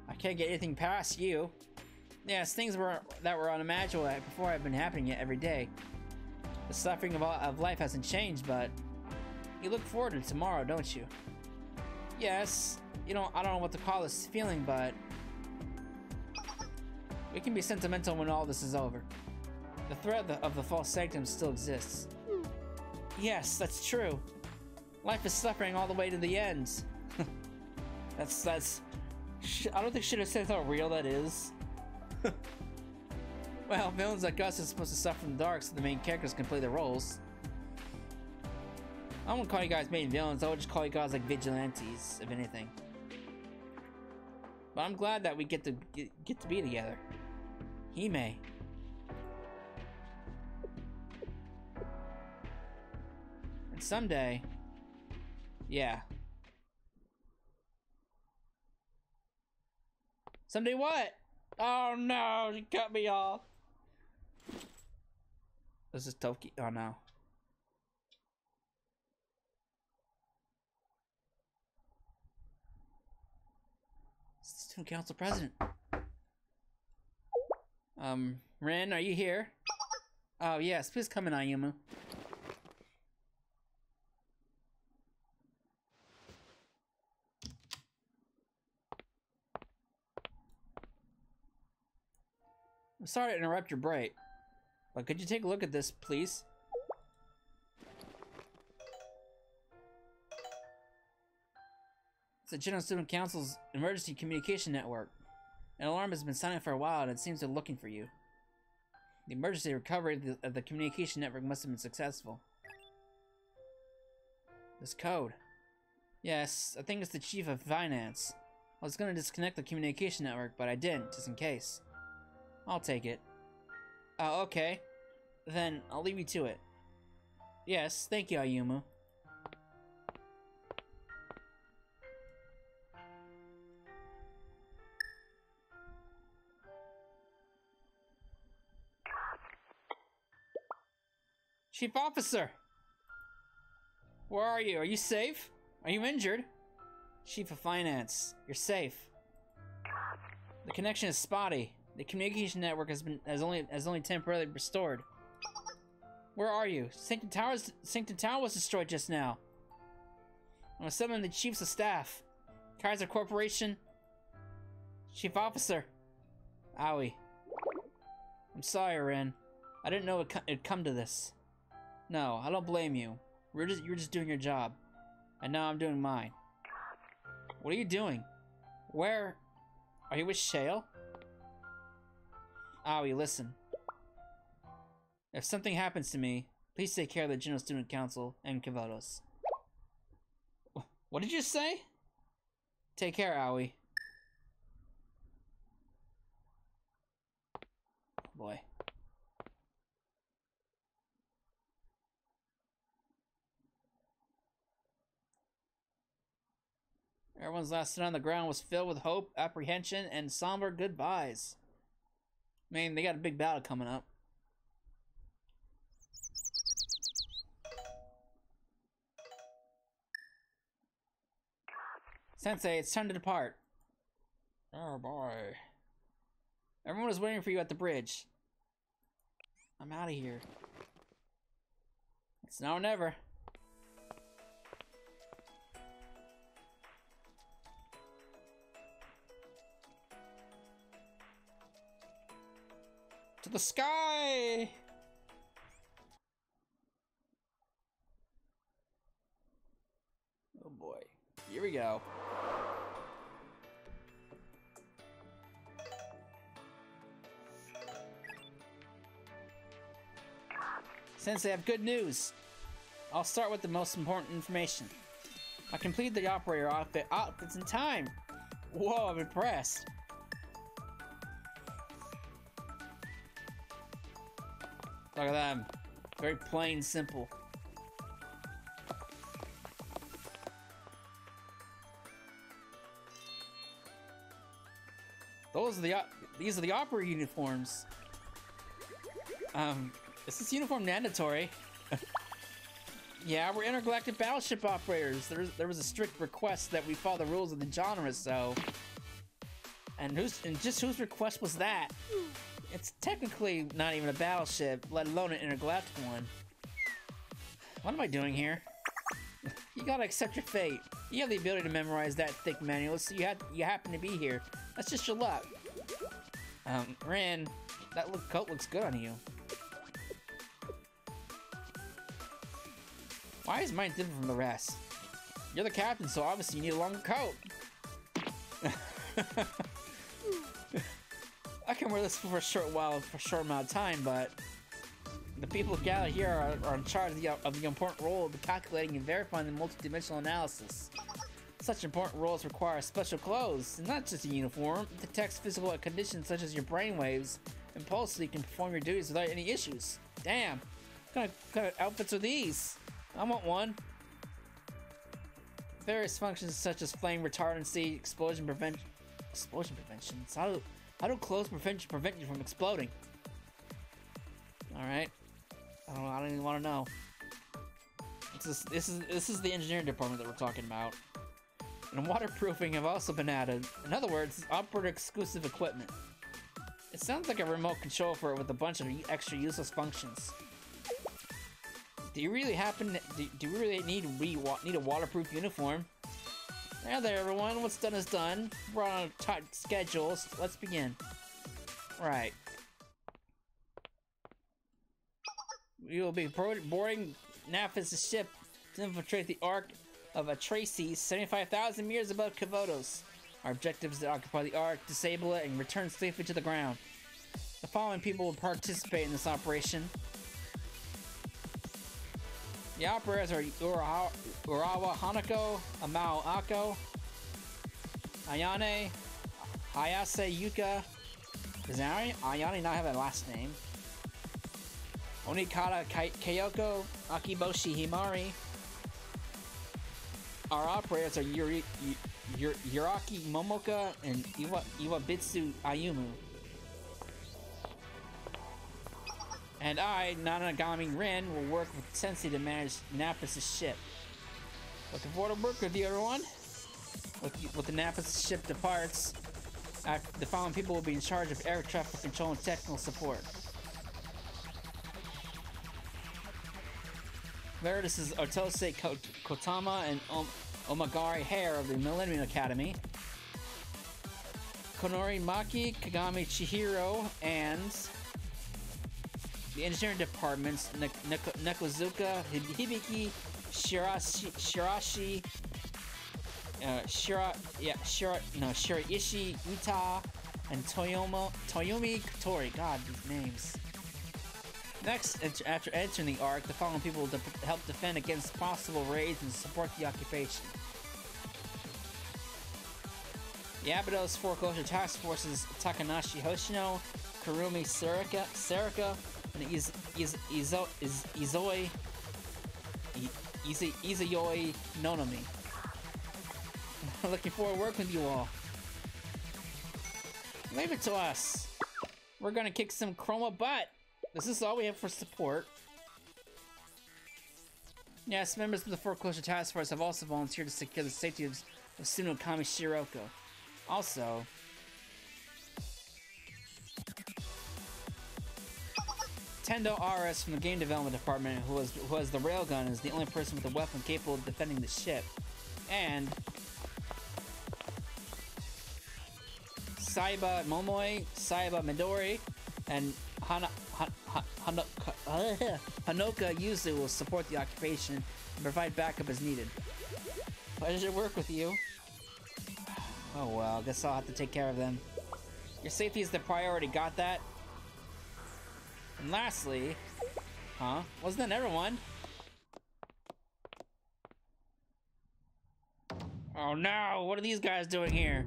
I can't get anything past you. Yes, things that were unimaginable before have been happening every day. The suffering of life hasn't changed, but you look forward to tomorrow, don't you? Yes. I don't know what to call this feeling, but we can be sentimental when all this is over. The threat of the false sanctum still exists. Yes, that's true. Life is suffering all the way to the end. that's... I don't think she should have said how real that is. Well, villains like us are supposed to suffer in the dark so the main characters can play their roles. I won't call you guys main villains, I would just call you guys like vigilantes, if anything. But I'm glad that we get to be together. Hime. And someday... Yeah. Someday what? Oh no, you cut me off. This is Toki. Oh no. Student Council President. Ren, are you here? Oh, yes, please come in, Ayumu. I'm sorry to interrupt your break, but could you take a look at this, please? It's the General Student Council's emergency communication network. An alarm has been sounding for a while, and it seems they're looking for you. The emergency recovery of the communication network must have been successful. This code. Yes, I think it's the Chief of Finance. I was going to disconnect the communication network, but I didn't, just in case. I'll take it. Oh, okay. Then, I'll leave you to it. Yes, thank you, Ayumu. Chief Officer! Where are you? Are you safe? Are you injured? Chief of Finance, you're safe. The connection is spotty. The communication network has only temporarily restored. Where are you? Sanctum Tower was destroyed just now. I'm summoning the chiefs of staff. Kaiser Corporation. Chief Officer. Aoi. I'm sorry, Ren. I didn't know it'd come to this. No, I don't blame you. You're just doing your job. And now I'm doing mine. What are you doing? Where? Are you with Shale? Aoi, listen. If something happens to me, please take care of the General Student Council and Kivotos. What did you say? Take care, Aoi. Boy. Everyone's last sit on the ground was filled with hope, apprehension, and somber goodbyes. Man, they got a big battle coming up. Sensei, it's time to depart. Oh boy. Everyone is waiting for you at the bridge. I'm out of here. It's now or never. To the sky! Oh boy. Here we go. Sensei, I have good news. I'll start with the most important information. I completed the operator outfits in time. Whoa, I'm impressed. Look at them. Very plain, simple. These are the opera uniforms. Is this uniform mandatory? Yeah, we're intergalactic battleship operators. There was a strict request that we follow the rules of the genre, so. And just whose request was that? It's technically not even a battleship, let alone an intergalactic one. What am I doing here? You gotta accept your fate. You have the ability to memorize that thick manual, so you happen to be here. That's just your luck. Ren, that coat looks good on you. Why is mine different from the rest? You're the captain, so obviously you need a longer coat. I can wear this for a short amount of time, but the people gathered here are in charge of the important role of calculating and verifying the multidimensional analysis. Such important roles require special clothes, and not just a uniform. It detects physical conditions such as your brainwaves and pulse so you can perform your duties without any issues. Damn, what kind of outfits are these? I want one. Various functions such as flame retardancy, explosion prevention. So how do clothes prevent you from exploding? All right. I don't even want to know. This is the engineering department that we're talking about. and waterproofing have also been added. In other words, it's operator-exclusive equipment. It sounds like a remote control for it with a bunch of extra useless functions. Do you really need a waterproof uniform? There, everyone. What's done is done. We're on a tight schedule. So let's begin. Right. We will be boarding Atrahasis' ship to infiltrate the Ark of Atrahasis, 75,000 meters above Kivotos. Our objective is to occupy the Ark, disable it, and return safely to the ground. The following people will participate in this operation. The operators are Urawa Hanako, Amao Ako, Ayane, Hayase Yuka. Does Ayane not have a last name? Onikata Kayoko, Akiboshi Himari. Our operators are Yuraki Momoka and Iwabitsu Ayumu. And I, Nanagami Rin, will work with Sensei to manage Atrahasis' ship. Looking forward to work with you, everyone. With the Atrahasis ship departs, the following people will be in charge of air traffic control and technical support. This is Otose Kotama and Omagari Hare of the Millennium Academy. Konori Maki, Kagami Chihiro, and the engineering departments, Nekozuka, Hibiki, Shiraishi, Shiraishi Uta, and Toyomi Kotori. God, these names. Next, after entering the Ark, the following people will help defend against possible raids and support the occupation. The Abydos Foreclosure Task Forces Takanashi Hoshino, Kurumi Sarika, and Izayoi Nonomi. Looking forward to working with you all. Leave it to us. We're gonna kick some Chroma butt. This is all we have for support. Yes, members of the Foreclosure Task Force have also volunteered to secure the safety of Tsunokami Shiroko. Also, Tendo Aris from the Game Development Department, who has the railgun, is the only person with a weapon capable of defending the ship. And Saiba Momoi, Saiba Midori, and Hanoka Yuzu will support the occupation and provide backup as needed. Pleasure to work with you. Oh well, guess I'll have to take care of them. Your safety is the priority, got that? And lastly... Huh? Wasn't that everyone? Oh no! What are these guys doing here?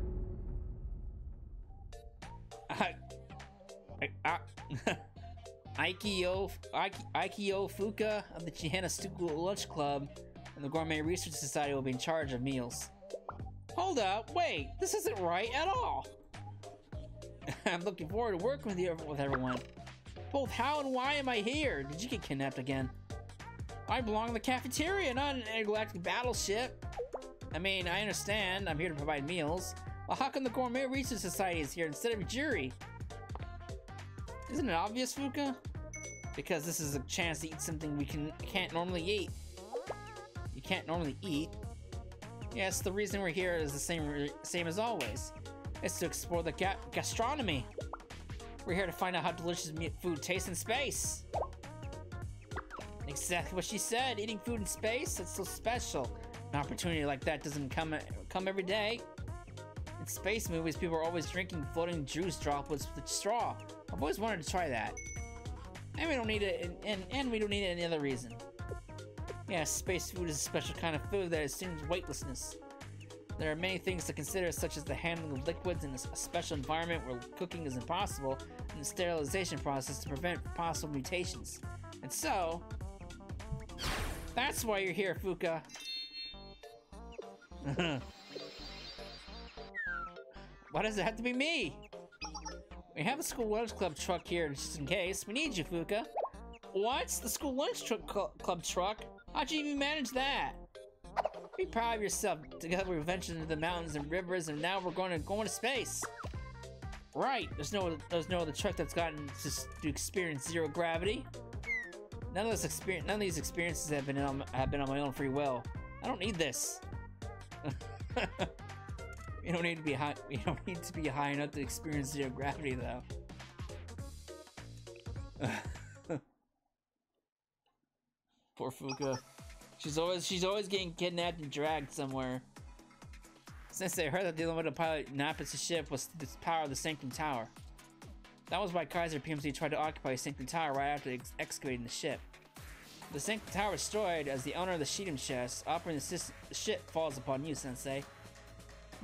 Aikio Fuka of the Chihana School Lunch Club and the Gourmet Research Society will be in charge of meals. Hold up, wait, this isn't right at all. I'm looking forward to working with everyone. Both how and why am I here? Did you get kidnapped again? I belong in the cafeteria, not an intergalactic battleship. I mean, I understand, I'm here to provide meals. Well, how come the Gourmet Research Society is here instead of jury? Isn't it obvious, Fuka? Because this is a chance to eat something we can't normally eat. You can't normally eat. Yes, the reason we're here is the same as always. It's to explore the gastronomy. We're here to find out how delicious food tastes in space. Exactly what she said. Eating food in space, it's so special. An opportunity like that doesn't come every day. In space movies, people are always drinking floating juice droplets with straw. I've always wanted to try that. And we don't need it, and we don't need it any other reason. Yeah, space food is a special kind of food that assumes weightlessness. There are many things to consider, such as the handling of liquids in a special environment where cooking is impossible, and the sterilization process to prevent possible mutations. And so, that's why you're here, Fuka. Why does it have to be me? We have a school lunch club truck here just in case. We need you, Fuka. What? The school lunch club truck? How'd you even manage that? Be proud of yourself. Together we ventured into the mountains and rivers, and now we're going to go into space. Right. There's no other truck that's gotten to experience zero gravity. None of these experiences have been on my own free will. I don't need this. You don't need to be high. You don't need to be high enough to experience zero gravity, though. Poor Fuka. She's always getting kidnapped and dragged somewhere. Since they heard that the only way to pilot Nappa's ship was the power of the Sanctum Tower. That was why Kaiser PMC tried to occupy Sanctum Tower right after excavating the ship. The Sanctum Tower was destroyed as the owner of the Sheetum chest. Operating the ship falls upon you, Sensei.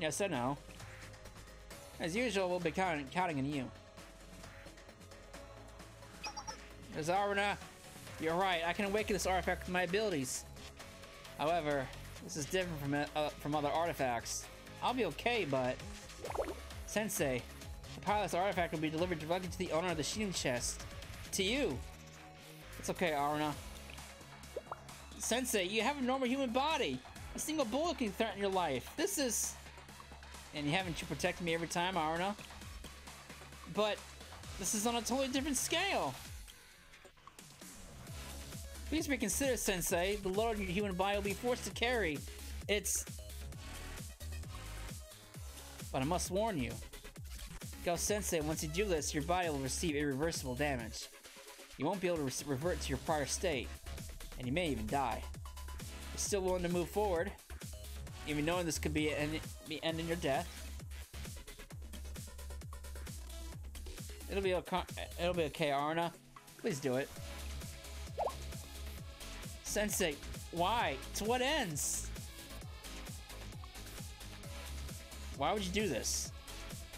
Yes, I know. As usual, we'll be counting on you. There's Aruna. You're right, I can awaken this artifact with my abilities. However, this is different from other artifacts. I'll be okay, but... Sensei, the pilot's artifact will be delivered directly to the owner of the Sheetum chest. To you. It's okay, Aruna. Sensei, you have a normal human body. A single bullet can threaten your life. This is... And haven't you protected me every time, Aruna? But this is on a totally different scale. Please reconsider, Sensei. The load your human body will be forced to carry. It's... But I must warn you. Go, Sensei, once you do this, your body will receive irreversible damage. You won't be able to revert to your prior state. And you may even die. You're still willing to move forward, even knowing this could be ending your death. It'll be okay, Aruna. Please do it. Sensei, why? To what ends? Why would you do this?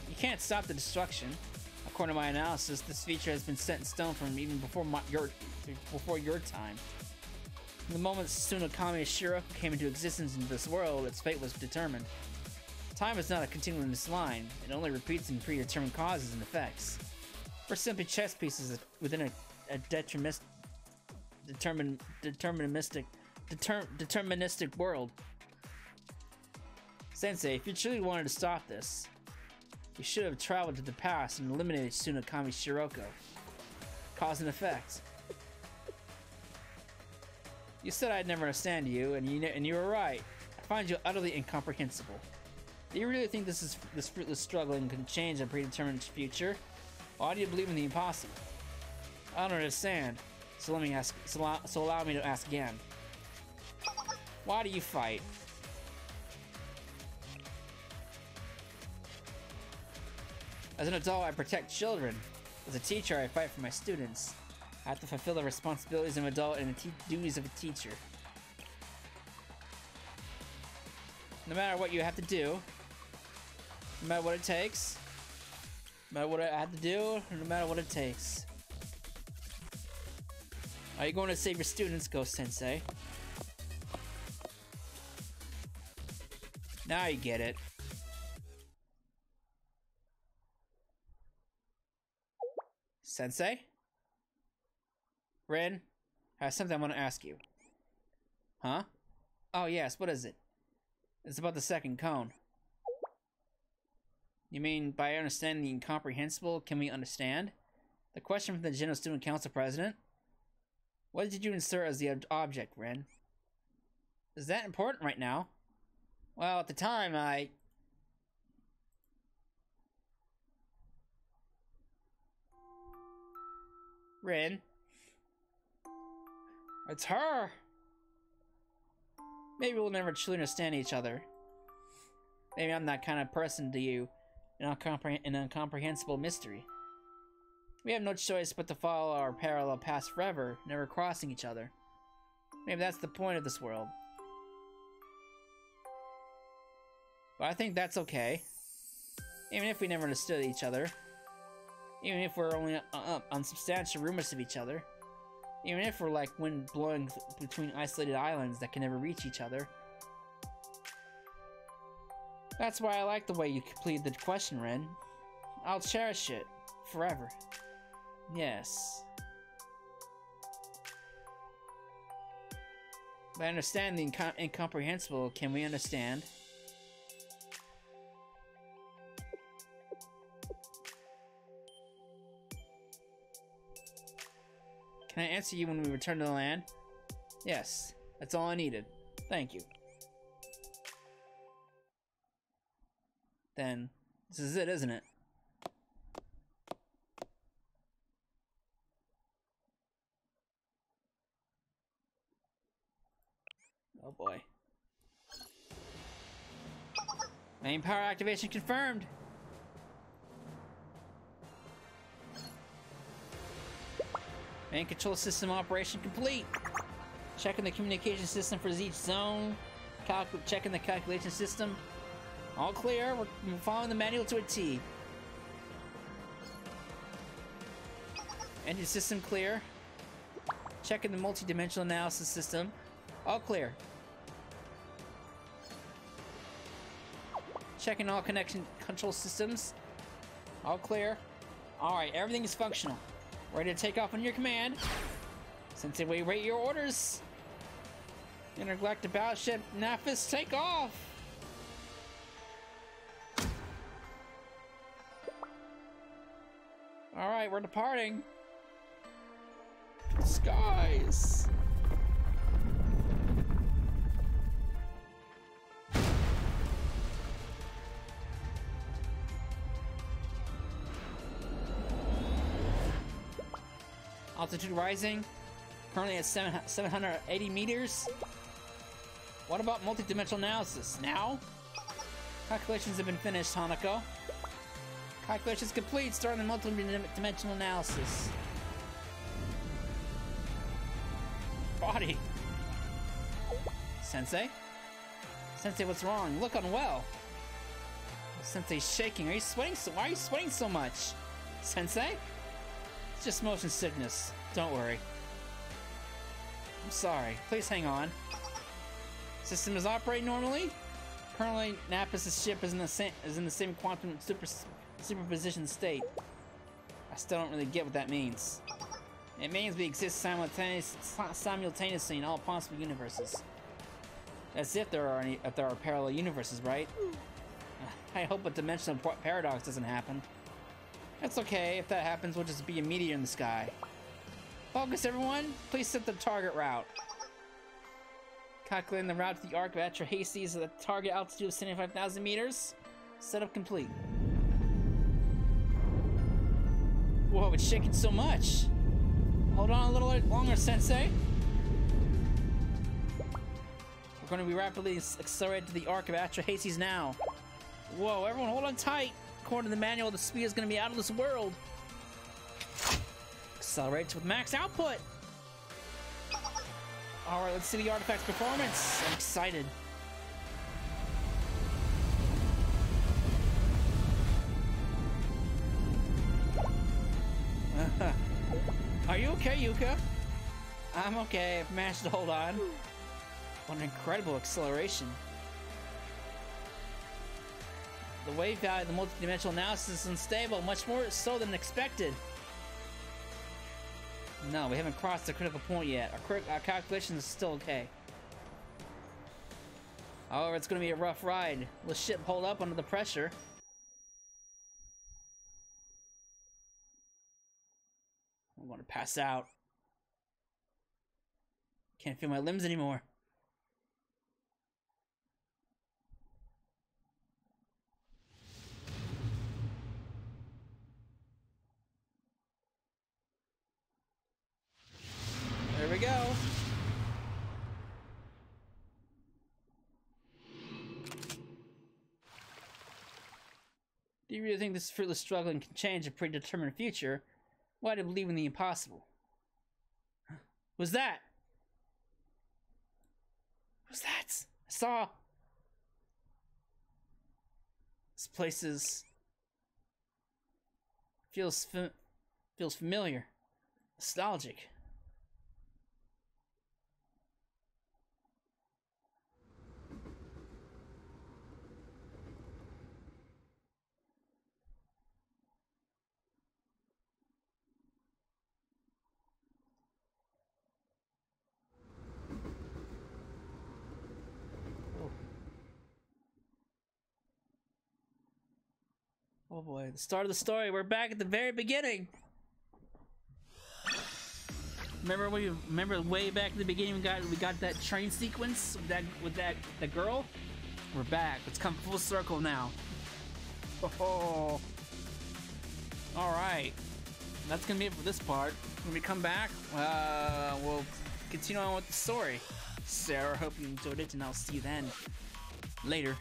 You can't stop the destruction. According to my analysis, this feature has been set in stone from even before your time. The moment Tsunekami Shiro came into existence in this world, its fate was determined. Time is not a continuous line. It only repeats in predetermined causes and effects. We're simply chess pieces within a deterministic world. Sensei, if you truly wanted to stop this, you should have traveled to the past and eliminated Tsunekami Shiroko. Cause and effect. You said I'd never understand you, and you were right. I find you utterly incomprehensible. Do you really think this fruitless struggling can change a predetermined future? Why do you believe in the impossible? I don't understand. So let me ask. So allow me to ask again. Why do you fight? As an adult, I protect children. As a teacher, I fight for my students. I have to fulfill the responsibilities of an adult and the duties of a teacher. No matter what you have to do, no matter what it takes, no matter what I have to do, no matter what it takes. Are you going to save your students, Ghost Sensei? Now you get it. Sensei? Ren, I have something I want to ask you. Huh? Oh yes, what is it? It's about the second cone. You mean, by understanding the incomprehensible, can we understand? The question from the General Student Council President? What did you insert as the object, Ren? Is that important right now? Well, at the time, Ren? It's her! Maybe we'll never truly understand each other. Maybe I'm that kind of person to you, an incomprehensible mystery. We have no choice but to follow our parallel paths forever, never crossing each other. Maybe that's the point of this world. But I think that's okay. Even if we never understood each other. Even if we're only unsubstantial rumors of each other. Even if we're like wind blowing between isolated islands that can never reach each other. That's why I like the way you completed the question, Ren. I'll cherish it. Forever. Yes. By understand the incomprehensible, can we understand? Can I answer you when we return to the land? Yes, that's all I needed. Thank you. Then, this is it, isn't it? Oh boy. Main power activation confirmed! Main control system operation complete! Checking the communication system for each zone. Checking the calculation system. All clear. We're following the manual to a T. Engine system clear. Checking the multi-dimensional analysis system. All clear. Checking all control systems. All clear. Alright, everything is functional. Ready to take off on your command. Sensei, we await your orders. Intergalactic battleship Atrahasis, take off! Alright, we're departing. Skies! Altitude rising. Currently at 780 meters. What about multi-dimensional analysis? Now? Calculations have been finished, Hanako. Calculations complete. Starting the multi-dimensional analysis. Body. Sensei? Sensei, what's wrong? You look unwell. Sensei's shaking. Are you sweating so? Why are you sweating so much? Sensei? It's just motion sickness. Don't worry. I'm sorry. Please hang on. System is operating normally. Currently, Atrahasis' ship is in the same quantum superposition state. I still don't really get what that means. It means we exist simultaneously in all possible universes. As if there are parallel universes, right? I hope a dimensional paradox doesn't happen. That's okay. If that happens, we'll just be a meteor in the sky. Focus, everyone. Please set the target route. Calculating the route to the arc of Atrahasis at a target altitude of 75,000 meters. Setup complete. Whoa, it's shaking so much. Hold on a little longer, Sensei. We're going to be rapidly accelerated to the arc of Atrahasis now. Whoa, everyone hold on tight. According to the manual, the speed is going to be out of this world. Accelerates with max output. Alright, let's see the artifact's performance. I'm excited. Are you okay, Yuka? I'm okay. I've managed to hold on. What an incredible acceleration. The wave value of the multidimensional analysis is unstable, much more so than expected. No, we haven't crossed the critical point yet. Our calculations are still okay. However, it's going to be a rough ride. Will the ship hold up under the pressure? I'm going to pass out. Can't feel my limbs anymore. There we go. Do you really think this fruitless struggling can change a predetermined future? Why do you believe in the impossible? What's that? What's that? I saw. This place feels familiar, nostalgic. Oh boy, the start of the story. We're back at the very beginning. Remember way back at the beginning we got that train sequence with that girl? We're back. Let's come full circle now. Oh. Alright. That's gonna be it for this part. When we come back, we'll continue on with the story. So I hope you enjoyed it, and I'll see you then. Later.